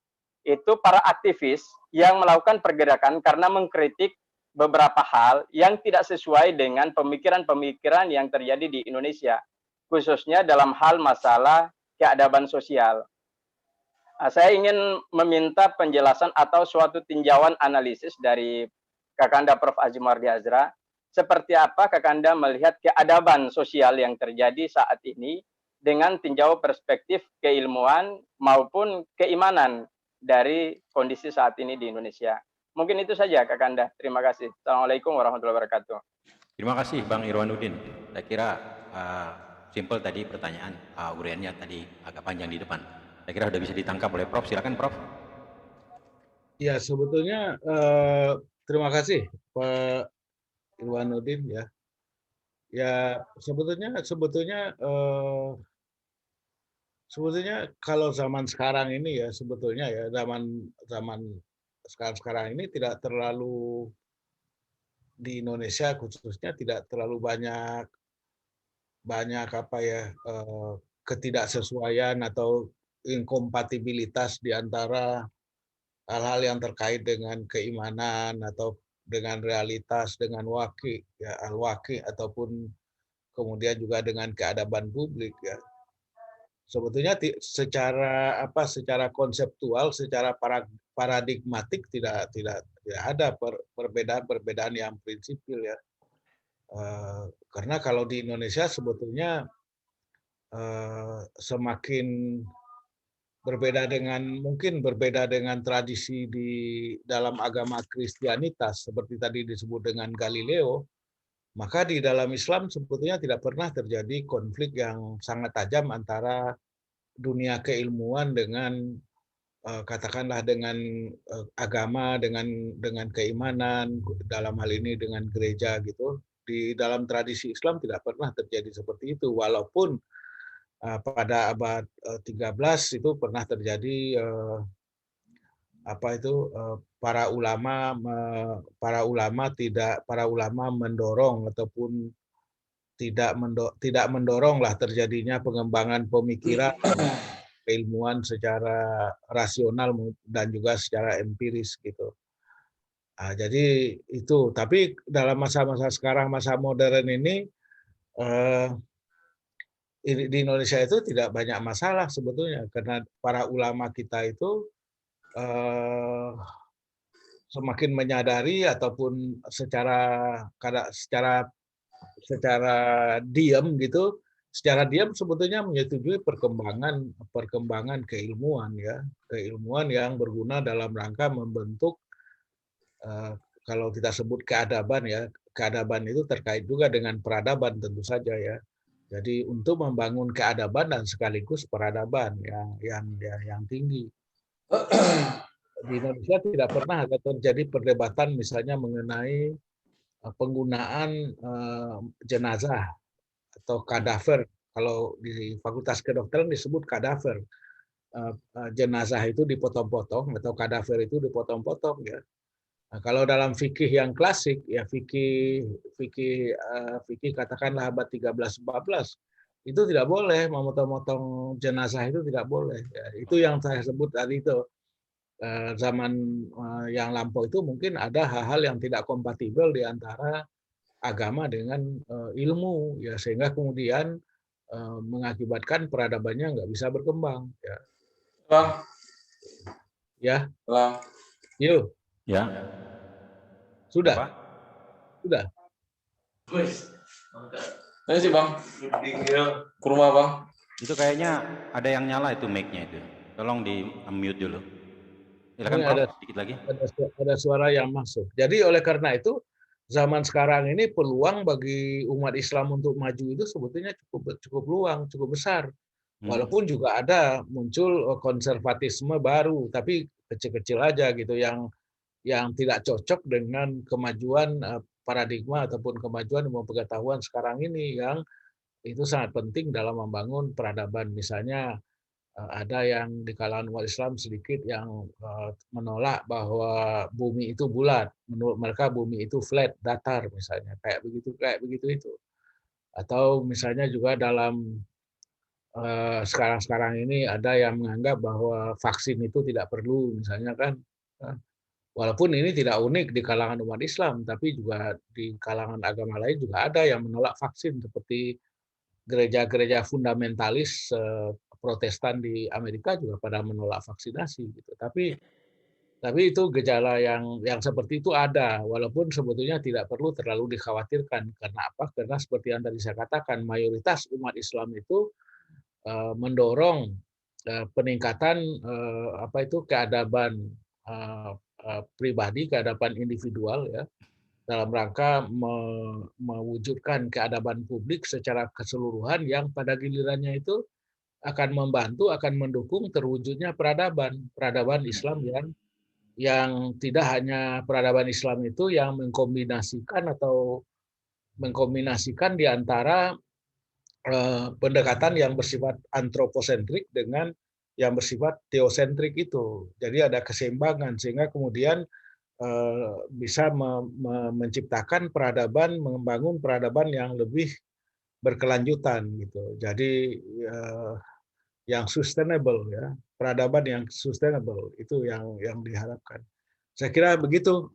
itu para aktivis yang melakukan pergerakan karena mengkritik beberapa hal yang tidak sesuai dengan pemikiran-pemikiran yang terjadi di Indonesia, khususnya dalam hal masalah keadaban sosial. Saya ingin meminta penjelasan atau suatu tinjauan analisis dari Kakanda Prof. Azumardi Azra, seperti apa Kakanda melihat keadaban sosial yang terjadi saat ini dengan tinjau perspektif keilmuan maupun keimanan dari kondisi saat ini di Indonesia. Mungkin itu saja Kakanda. Terima kasih. Assalamualaikum warahmatullahi wabarakatuh. Terima kasih Bang Irwanuddin. Saya kira simpel tadi pertanyaan, uriannya tadi agak panjang di depan. Saya kira sudah bisa ditangkap oleh Prof. Silakan Prof. Ya, sebetulnya terima kasih Pak Irwanuddin ya. Ya, sebetulnya kalau zaman sekarang ini ya, sebetulnya ya zaman sekarang ini tidak terlalu di Indonesia khususnya tidak terlalu banyak apa ya, ketidaksesuaian atau inkompatibilitas di antara hal-hal yang terkait dengan keimanan atau dengan realitas, dengan waqi, ya al-waqi, ataupun kemudian juga dengan keadaban publik ya. Sebetulnya secara konseptual, secara paradigmatik tidak ada perbedaan yang prinsipil ya. Karena kalau di Indonesia sebetulnya semakin berbeda dengan tradisi di dalam agama Kristianitas seperti tadi disebut dengan Galileo, maka di dalam Islam sebetulnya tidak pernah terjadi konflik yang sangat tajam antara dunia keilmuan dengan katakanlah dengan agama, dengan keimanan, dalam hal ini dengan gereja gitu. Di dalam tradisi Islam tidak pernah terjadi seperti itu, walaupun pada abad 13 itu pernah terjadi para ulama mendorong ataupun tidak mendorong lah terjadinya pengembangan pemikiran keilmuan secara rasional dan juga secara empiris gitu. Jadi itu, tapi dalam masa-masa sekarang, masa modern ini di Indonesia itu tidak banyak masalah sebetulnya karena para ulama kita itu semakin menyadari ataupun secara diam gitu, secara diam sebetulnya menyetujui perkembangan keilmuan ya, keilmuan yang berguna dalam rangka membentuk kalau kita sebut keadaban ya, keadaban itu terkait juga dengan peradaban tentu saja ya. Jadi untuk membangun keadaban dan sekaligus peradaban yang tinggi. Di Indonesia tidak pernah ada terjadi perdebatan misalnya mengenai penggunaan jenazah atau kadaver. Kalau di Fakultas Kedokteran disebut kadaver. Jenazah itu dipotong-potong atau kadaver itu dipotong-potong ya. Nah, kalau dalam fikih yang klasik ya fikih katakanlah abad 13-14 itu tidak boleh memotong-motong jenazah, itu tidak boleh. Ya, itu yang saya sebut tadi itu. Zaman yang lampau itu mungkin ada hal-hal yang tidak kompatibel di antara agama dengan ilmu ya, sehingga kemudian mengakibatkan peradabannya nggak bisa berkembang ya. Bang. Ya. Bang. Yuk. Ya. Sudah. Apa? Sudah. Ini sih Bang. Ke rumah Bang. Itu kayaknya ada yang nyala itu mic-nya itu. Tolong di unmute dulu. Silakan Prof, sedikit lagi. Ada suara yang masuk. Jadi oleh karena itu zaman sekarang ini peluang bagi umat Islam untuk maju itu sebetulnya cukup luang, cukup besar. Walaupun juga ada muncul konservatisme baru, tapi kecil-kecil aja gitu yang tidak cocok dengan kemajuan paradigma ataupun kemajuan ilmu pengetahuan sekarang ini yang itu sangat penting dalam membangun peradaban. Misalnya ada yang di kalangan umat Islam sedikit yang menolak bahwa bumi itu bulat. Menurut mereka bumi itu flat, datar misalnya, kayak begitu itu. Atau misalnya juga dalam sekarang ini ada yang menganggap bahwa vaksin itu tidak perlu misalnya kan. Walaupun ini tidak unik di kalangan umat Islam, tapi juga di kalangan agama lain juga ada yang menolak vaksin seperti gereja-gereja fundamentalis Protestan di Amerika juga pada menolak vaksinasi gitu. Tapi itu gejala yang seperti itu ada, walaupun sebetulnya tidak perlu terlalu dikhawatirkan. Karena apa? Karena seperti yang tadi saya katakan, mayoritas umat Islam itu mendorong peningkatan keadaban pribadi, keadaban individual ya, dalam rangka mewujudkan keadaban publik secara keseluruhan yang pada gilirannya itu akan membantu, akan mendukung terwujudnya peradaban Islam yang tidak hanya peradaban Islam itu yang mengkombinasikan di antara pendekatan yang bersifat antroposentrik dengan yang bersifat teosentrik itu. Jadi ada keseimbangan sehingga kemudian bisa menciptakan peradaban, membangun peradaban yang lebih berkelanjutan gitu. Jadi yang sustainable ya, peradaban yang sustainable itu yang diharapkan. Saya kira begitu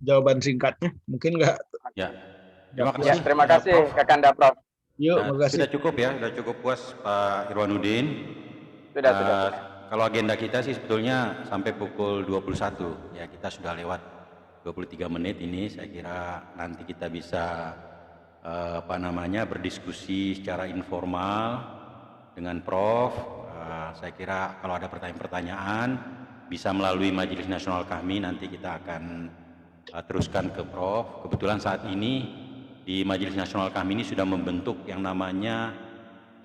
jawaban singkatnya. Mungkin nggak? Ya. Terima kasih Kakanda Prof. Yuk, makasih. Sudah cukup ya, sudah cukup puas Pak Irwanuddin. Sudah. Kalau agenda kita sih sebetulnya sampai pukul 21 ya, kita sudah lewat 23 menit ini. Saya kira nanti kita bisa berdiskusi secara informal dengan Prof. Saya kira kalau ada pertanyaan-pertanyaan bisa melalui Majelis Nasional kami, nanti kita akan teruskan ke Prof. Kebetulan saat ini di Majelis Nasional kami ini sudah membentuk yang namanya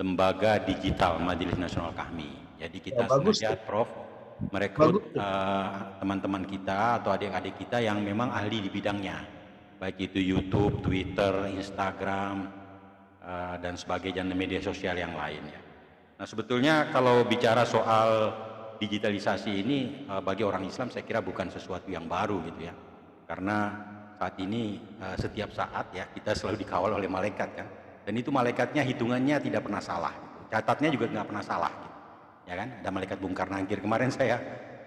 Lembaga Digital Majelis Nasional kami. Jadi kita sengaja Prof merekrut teman-teman kita atau adik-adik kita yang memang ahli di bidangnya, baik itu YouTube, Twitter, Instagram, dan sebagainya, media sosial yang lain ya. Nah, sebetulnya kalau bicara soal digitalisasi ini bagi orang Islam saya kira bukan sesuatu yang baru gitu ya. Karena saat ini setiap saat ya kita selalu dikawal oleh malaikat kan. Dan itu malaikatnya hitungannya tidak pernah salah. Catatnya juga nggak pernah salah. Gitu. Ya kan? Ada malaikat bongkar nangkir. Kemarin saya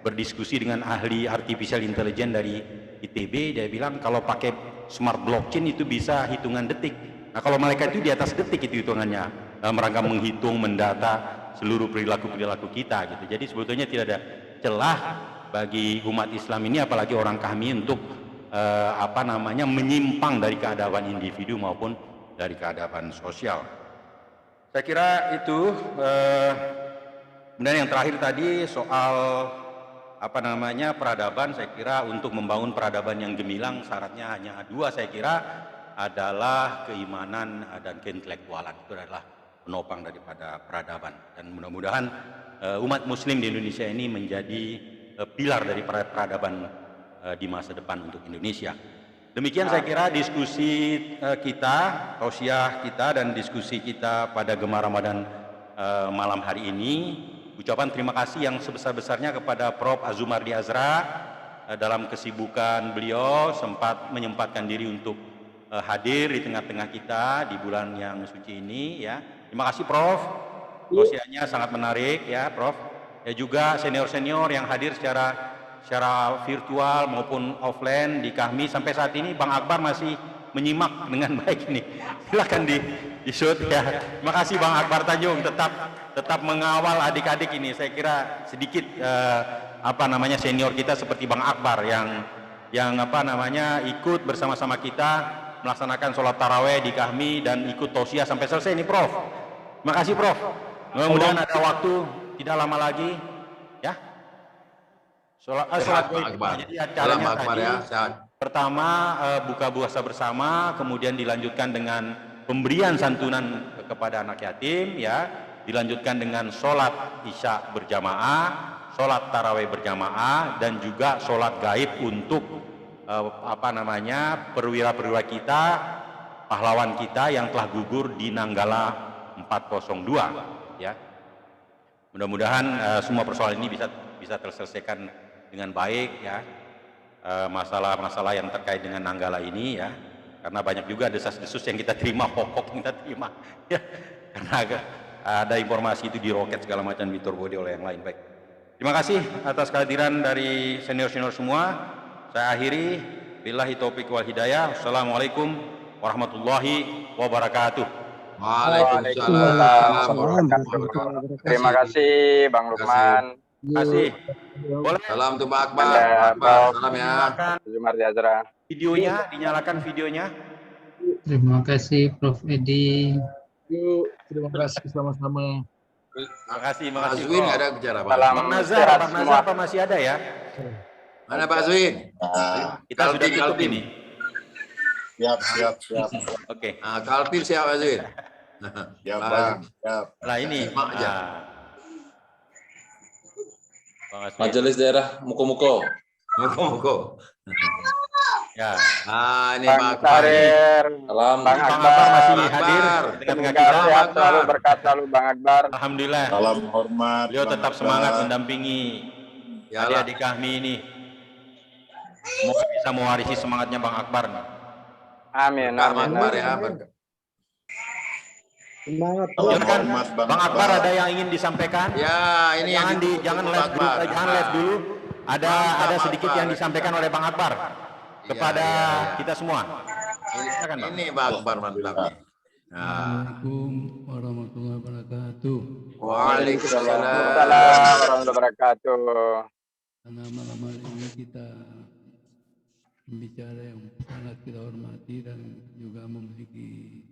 berdiskusi dengan ahli artificial intelligence dari ITB, dia bilang kalau pakai smart blockchain itu bisa hitungan detik. Nah kalau malaikat itu di atas detik itu hitungannya dalam rangka menghitung, mendata seluruh perilaku-perilaku kita gitu. Jadi sebetulnya tidak ada celah bagi umat Islam ini apalagi orang kami untuk menyimpang dari keadaban individu maupun dari keadaban sosial. Saya kira itu. Kemudian yang terakhir tadi soal peradaban, saya kira untuk membangun peradaban yang gemilang syaratnya hanya dua, saya kira adalah keimanan dan keintelektualan. Itu adalah penopang daripada peradaban, dan mudah-mudahan umat muslim di Indonesia ini menjadi pilar dari peradaban di masa depan untuk Indonesia. Demikian saya kira diskusi kita, tausiah kita dan diskusi kita pada Gema Ramadan malam hari ini. Ucapan terima kasih yang sebesar-besarnya kepada Prof. Azumardi Azra dalam kesibukan beliau sempat menyempatkan diri untuk hadir di tengah-tengah kita di bulan yang suci ini ya. Terima kasih Prof. Tausiahnya sangat menarik ya Prof. Ya juga senior-senior yang hadir secara virtual maupun offline di kami sampai saat ini. Bang Akbar masih menyimak dengan baik ini. Silakan di-shoot ya. Terima kasih Bang Akbar Tanjung tetap mengawal adik-adik ini. Saya kira sedikit senior kita seperti Bang Akbar yang ikut bersama-sama kita melaksanakan sholat taraweh di kami dan ikut tausiah sampai selesai ini Prof. Terima kasih Prof. Mudah-mudahan ada waktu tidak lama lagi ya. Sholat Akbar. Jadi acaranya tadi ya, pertama buka puasa bersama, kemudian dilanjutkan dengan pemberian santunan kepada anak yatim ya. Dilanjutkan dengan sholat isya berjamaah, sholat taraweh berjamaah, dan juga sholat gaib untuk perwira-perwira kita, pahlawan kita yang telah gugur di Nanggala 402 ya. Mudah-mudahan semua persoalan ini bisa terselesaikan dengan baik ya. Masalah-masalah yang terkait dengan Nanggala ini ya, karena banyak juga desas-desus yang kita terima, pokok yang kita terima ya. Karena ada informasi itu di roket segala macam diturbodi oleh yang lain. Baik, terima kasih atas kehadiran dari senior-senior semua. Saya akhiri, billahi taufiq wal hidayah. Assalamualaikum warahmatullahi wabarakatuh. Waalaikumsalam warahmatullahi wabarakatuh. Terima kasih Bang Lukman. Terima kasih. Boleh. Salam tuh Pak Akbar. Salam ya. Azumardi Azra. Videonya dinyalakan videonya. Terima kasih Prof. Edi. Yuk, terima kasih sama-sama. Terima kasih. Azwin ada bicara Pak. Bang Nazar apa masih ada ya? Mana Pak Azwin? Kita sudah tutup ini. Siap. Oke. Kalpil siap Azwin. Siap, Bang. Siap. Nah ini. Majelis Daerah Muko-Muko. Ya. Ini Bang Pak Tarir. Salam. Bang Bang Akbar Akbar masih hadir di tengah-tengah kita. Sehat selalu, berkat selalu Bang Akbar. Alhamdulillah. Salam hormat. Beliau tetap Bang semangat Akbar. mendampingi adik-adik kami ini. Semoga bisa mewarisi semangatnya Bang Akbar. Amin. Akbar ya. Semangat. Silakan hormat, Bang Akbar ada yang ingin disampaikan? Ya, ini Jangan live dulu. Ada sedikit yang disampaikan oleh Bang Akbar kepada kita semua. Silakan Bang. Ini Bang Akbar mantap nih. Assalamualaikum warahmatullahi wabarakatuh. Waalaikumsalam. Waalaikumsalam warahmatullahi wabarakatuh. Karena malam hari ini kita bicara yang sangat kita hormati dan juga memiliki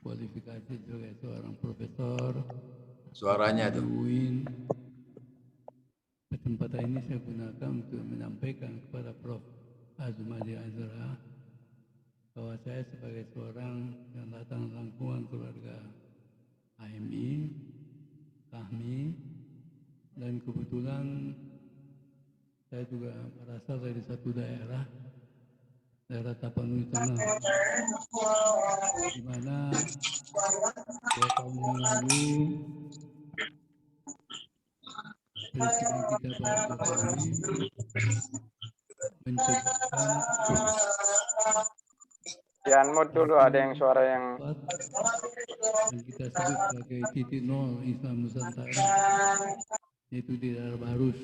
kualifikasi sebagai seorang profesor. Suaranya tuh. UIN. Kesempatan ini saya gunakan untuk menyampaikan kepada Prof. Azumardi Azra bahwa saya sebagai seorang yang datang lingkungan keluarga AMI, kami, dan kebetulan saya juga berasal dari satu daerah Tapanuli Tengah, di mana 2 tahun yang lalu Presiden kita Pak Jokowi menciptakan Jangan mod dulu, ada yang suara yang yang kita sebut sebagai titik nol Islam Nusantara, yaitu di daerah Barus,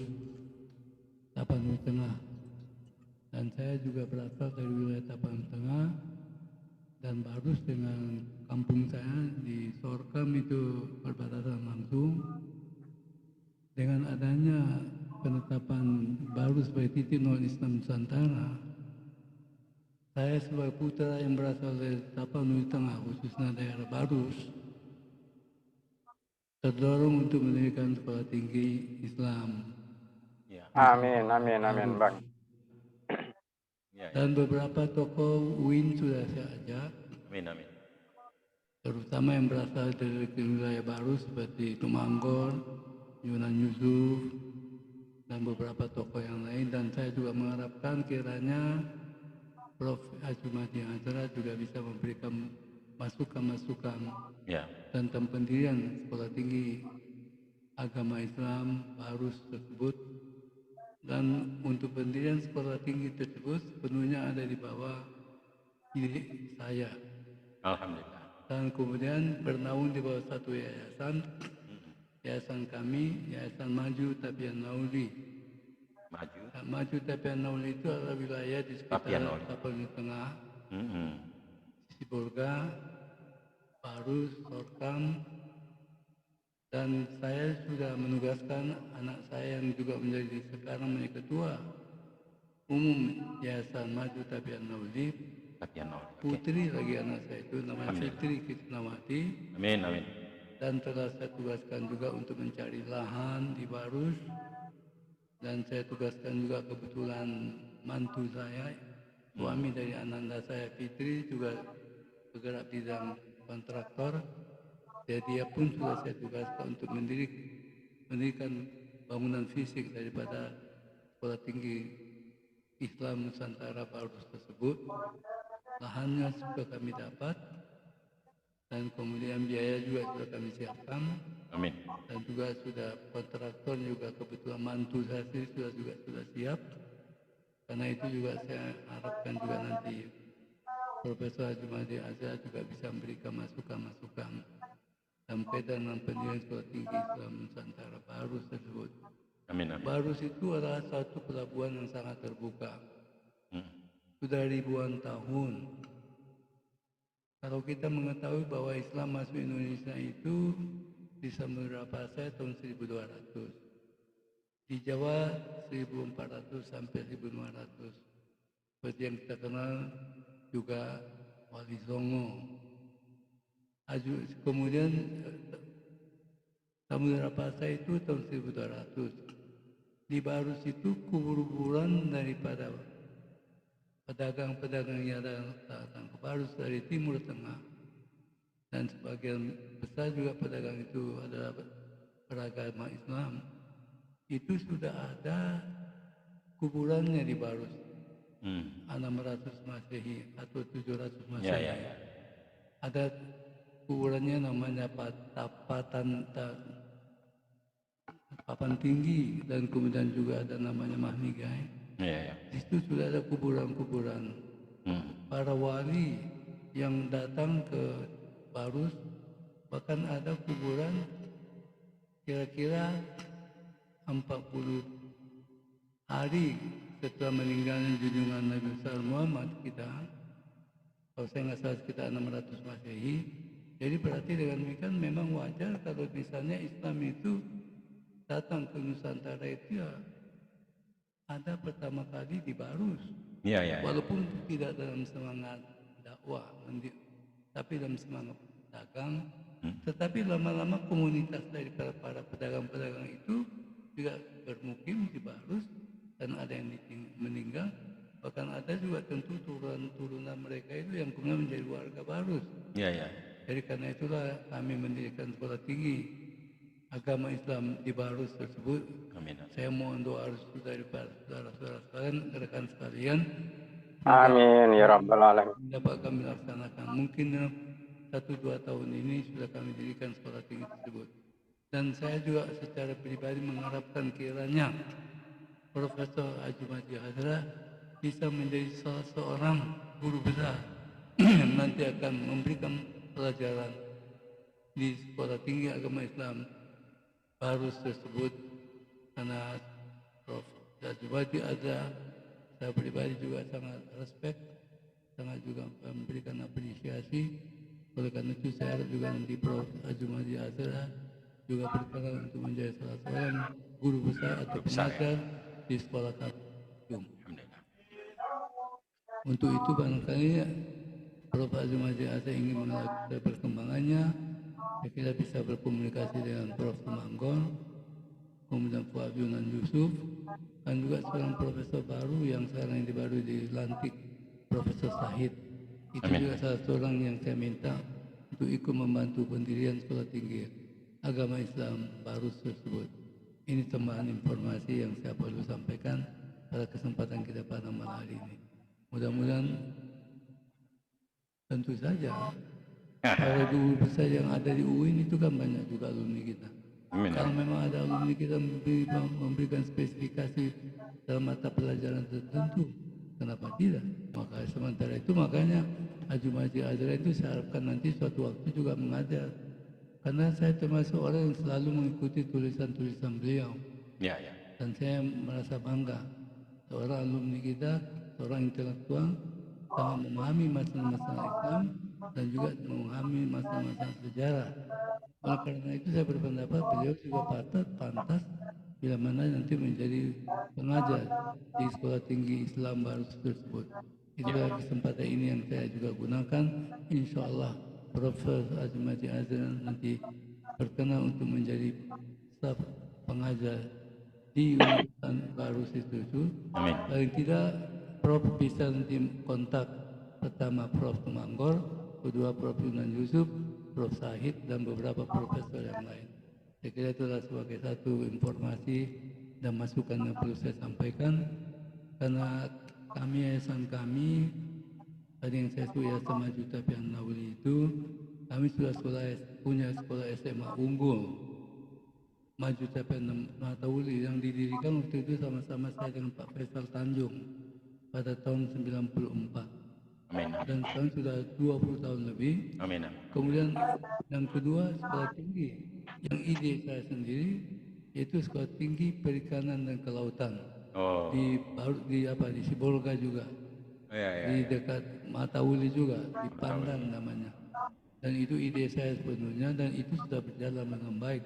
Tapanuli Tengah. Dan saya juga berasal dari wilayah Tapanuli Tengah, dan Barus dengan kampung saya di Sorkam itu perbatasan langsung. Dengan adanya penetapan Barus sebagai titik nol Islam Nusantara, saya sebagai putra yang berasal dari Tapanuli Tengah, khususnya daerah Barus, terdorong untuk mendirikan sekolah tinggi Islam. Ya. amin, amin, amin, Bang. Ya, ya. Dan beberapa tokoh UIN sudah saya ajak, Amin, amin. terutama yang berasal dari wilayah Barus seperti Tumanggor, Yunan Yusuf, dan beberapa tokoh yang lain. Dan saya juga mengharapkan kiranya Prof. Azumadi Azra juga bisa memberikan masukan-masukan Ya. tentang pendirian sekolah tinggi agama Islam Barus tersebut. Dan untuk pendirian sekolah tinggi tersebut sepenuhnya ada di bawah ide saya. Alhamdulillah. Dan kemudian bernaung di bawah satu yayasan, yayasan kami, Yayasan Maju Tapian Nauli. Maju. Maju Tapian Nauli itu adalah wilayah di sekitar Tapanuli Tengah, Sibolga, Barus, Sorkam, dan saya sudah menugaskan anak saya yang juga sekarang menjadi ketua umum Yayasan Maju Tapian Nauli, putri lagi anak saya itu namanya Fitri Krisnawati. Amin, amin. Dan telah saya tugaskan juga untuk mencari lahan di Barus. Dan saya tugaskan juga kebetulan mantu saya, suami dari ananda saya Fitri, juga bergerak di bidang kontraktor. Jadi dia pun sudah saya tugaskan untuk mendirikan bangunan fisik daripada sekolah tinggi Islam Nusantara Barus tersebut. Lahannya sudah kami dapat, dan kemudian biaya juga sudah kami siapkan. Amin. Dan juga sudah kontraktor juga kebetulan mantu saya sudah siap. Karena itu juga saya harapkan juga nanti Profesor Azumadi Azra juga bisa memberikan masukan-masukan sampai dengan pendirian sekolah tinggi Islam Nusantara Barus tersebut. Amin, amin. Barus itu adalah satu pelabuhan yang sangat terbuka. Sudah ribuan tahun. Kalau kita mengetahui bahwa Islam masuk Indonesia itu di Samudra Pasai tahun 1200, di Jawa 1400 sampai 1500, seperti yang kita kenal juga Wali Songo. Kemudian Samudra Pasai itu tahun 1200. Di Barus itu kuburan daripada pedagang-pedagang yang datang ke Barus dari Timur Tengah, dan sebagian besar juga pedagang itu adalah beragama Islam. Itu sudah ada kuburannya di Barus, 600 Masehi atau 700 Masehi. Ada kuburannya namanya Papan Tinggi, dan kemudian juga ada namanya Mahnigai. Di situ sudah ada kuburan-kuburan para wali yang datang ke Barus. Bahkan ada kuburan kira-kira 40 hari setelah meninggalnya junjungan Nabi besar Muhammad kita. Kalau saya nggak salah sekitar 600 Masehi. Jadi berarti dengan demikian memang wajar kalau misalnya Islam itu datang ke Nusantara itu ya ada pertama kali di Barus. Walaupun tidak dalam semangat dakwah, tapi dalam semangat dagang. Tetapi lama-lama komunitas dari para pedagang-pedagang itu juga bermukim di Barus, dan ada yang meninggal. Bahkan ada juga tentu turunan mereka itu yang kemudian menjadi warga Barus. Jadi karena itulah kami mendirikan sekolah tinggi agama Islam di Barus tersebut. Amin. Saya mohon doa restu dari saudara-saudara sekalian, rekan sekalian. Amin ya rabbal alamin. Dapat kami laksanakan. Mungkin dalam 1-2 tahun ini sudah kami dirikan sekolah tinggi tersebut. Dan saya juga secara pribadi mengharapkan kiranya Profesor Ajumaji Hazra bisa menjadi salah seorang guru besar yang nanti akan memberikan pelajaran di Sekolah Tinggi Agama Islam baru tersebut, karena Prof. Ajumaji Hazra saya pribadi juga sangat respect, sangat juga memberikan apresiasi. Oleh karena itu saya harap juga nanti Prof. Ajumaji Hazra juga berkenan untuk menjadi salah seorang guru besar atau pengajar di sekolah kami. Untuk itu barangkali Prof. Ajumaji Hazra ingin melakukan perkembangannya, saya kira bisa berkomunikasi dengan Prof. Temanggol, kemudian Fuad Yunan Yusuf, dan juga seorang profesor baru yang sekarang ini baru dilantik, Profesor Sahid. Itu juga salah seorang yang saya minta untuk ikut membantu pendirian Sekolah Tinggi Agama Islam baru tersebut. Ini tambahan informasi yang saya perlu sampaikan pada kesempatan kita pada malam hari ini. Mudah-mudahan tentu saja para guru besar yang ada di UIN itu kan banyak juga alumni kita. Kalau memang ada alumni kita memberikan spesifikasi dalam mata pelajaran tertentu, kenapa tidak? Maka sementara itu makanya Ajumaji Hazra itu saya harapkan nanti suatu waktu juga mengajar. Karena saya termasuk orang yang selalu mengikuti tulisan-tulisan beliau. Dan saya merasa bangga seorang alumni kita, seorang intelektual, sangat memahami masalah-masalah Islam dan juga memahami masalah-masalah sejarah. Oleh karena itu saya berpendapat beliau juga pantas bila mana nanti menjadi pengajar di Sekolah Tinggi Islam baru tersebut. Itulah kesempatan ini yang saya juga gunakan. Insya Allah Profesor Ajumaji Hazra nanti berkenan untuk menjadi staf pengajar di Universitas baru itu. Paling tidak Prof bisa nanti kontak pertama Prof Temanggol, kedua Prof Yunan Yusuf, Prof Sahid dan beberapa profesor yang lain. Saya kira itulah sebagai satu informasi dan masukan yang perlu saya sampaikan, karena kami, yayasan kami, tadi yang saya sebut Yayasan Maju Tapian Nauli itu, kami sudah punya sekolah SMA unggul Maju Tapian Nauli yang didirikan waktu itu sama-sama saya dengan Pak Faisal Tanjung pada tahun 94. Dan sekarang sudah 20 tahun lebih. Kemudian yang kedua sekolah tinggi yang ide saya sendiri, yaitu Sekolah Tinggi Perikanan dan Kelautan di Sibolga juga, di dekat Matauli juga, di Pandan namanya. Dan itu ide saya sebenarnya, dan itu sudah berjalan dengan baik.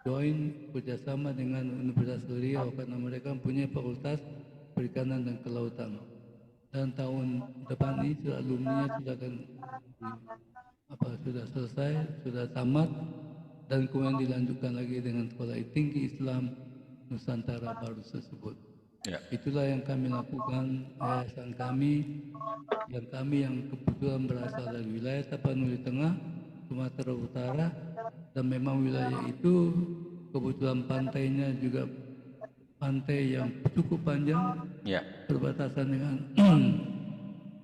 Join kerjasama dengan Universitas Riau karena mereka punya Fakultas Perikanan dan Kelautan. Dan tahun depan ini sudah alumni sudah selesai, sudah tamat, dan kemudian dilanjutkan lagi dengan Sekolah Tinggi Islam Nusantara baru tersebut. Itulah yang kami lakukan, yayasan kami, yang kebetulan berasal dari wilayah Tapanuli Tengah, Sumatera Utara, dan memang wilayah itu kebetulan pantainya juga pantai yang cukup panjang, berbatasan dengan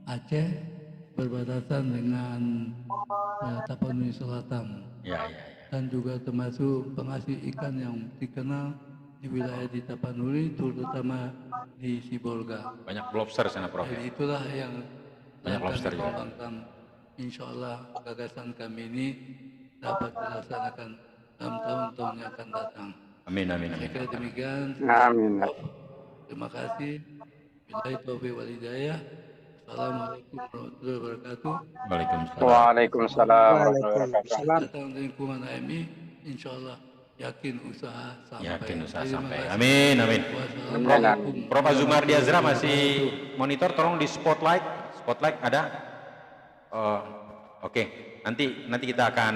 Aceh, berbatasan dengan Tapanuli Selatan, dan juga termasuk penghasil ikan yang dikenal di wilayah di Tapanuli, terutama di Sibolga. Banyak lobster sana, Prof. Jadi itulah yang banyak lobster juga. Kembangkan. Insya Allah gagasan kami ini dapat dilaksanakan dalam tahun-tahun yang akan datang. Amin. Saya kira demikian. Amin. Terima kasih. Billahi taufiq wal hidayah. Assalamualaikum warahmatullahi wabarakatuh. Waalaikumsalam warahmatullahi wabarakatuh. Datang dari lingkungan AMI, insya Allah yakin usaha sampai. Amin. Prof Azumardi Hazra masih monitor, tolong di spotlight ada. Oke. Nanti kita akan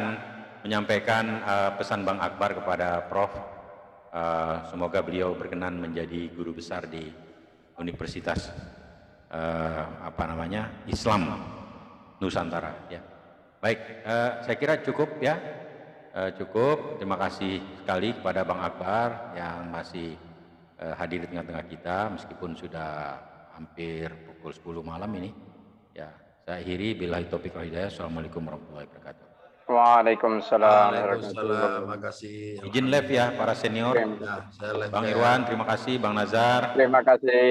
menyampaikan pesan Bang Akbar kepada Prof. Semoga beliau berkenan menjadi guru besar di Universitas Islam Nusantara. Baik, saya kira cukup ya. Cukup. Terima kasih sekali kepada Bang Akbar yang masih hadir di tengah-tengah kita meskipun sudah hampir pukul 10 malam ini. Saya akhiri, billahi taufiq wal hidayah. Assalamualaikum warahmatullahi wabarakatuh. Waalaikumsalam. Waalaikumsalam. Makasih. Izin live ya para senior. Ya, saya live Bang ya. Irwan, terima kasih. Bang Nazar. Terima kasih.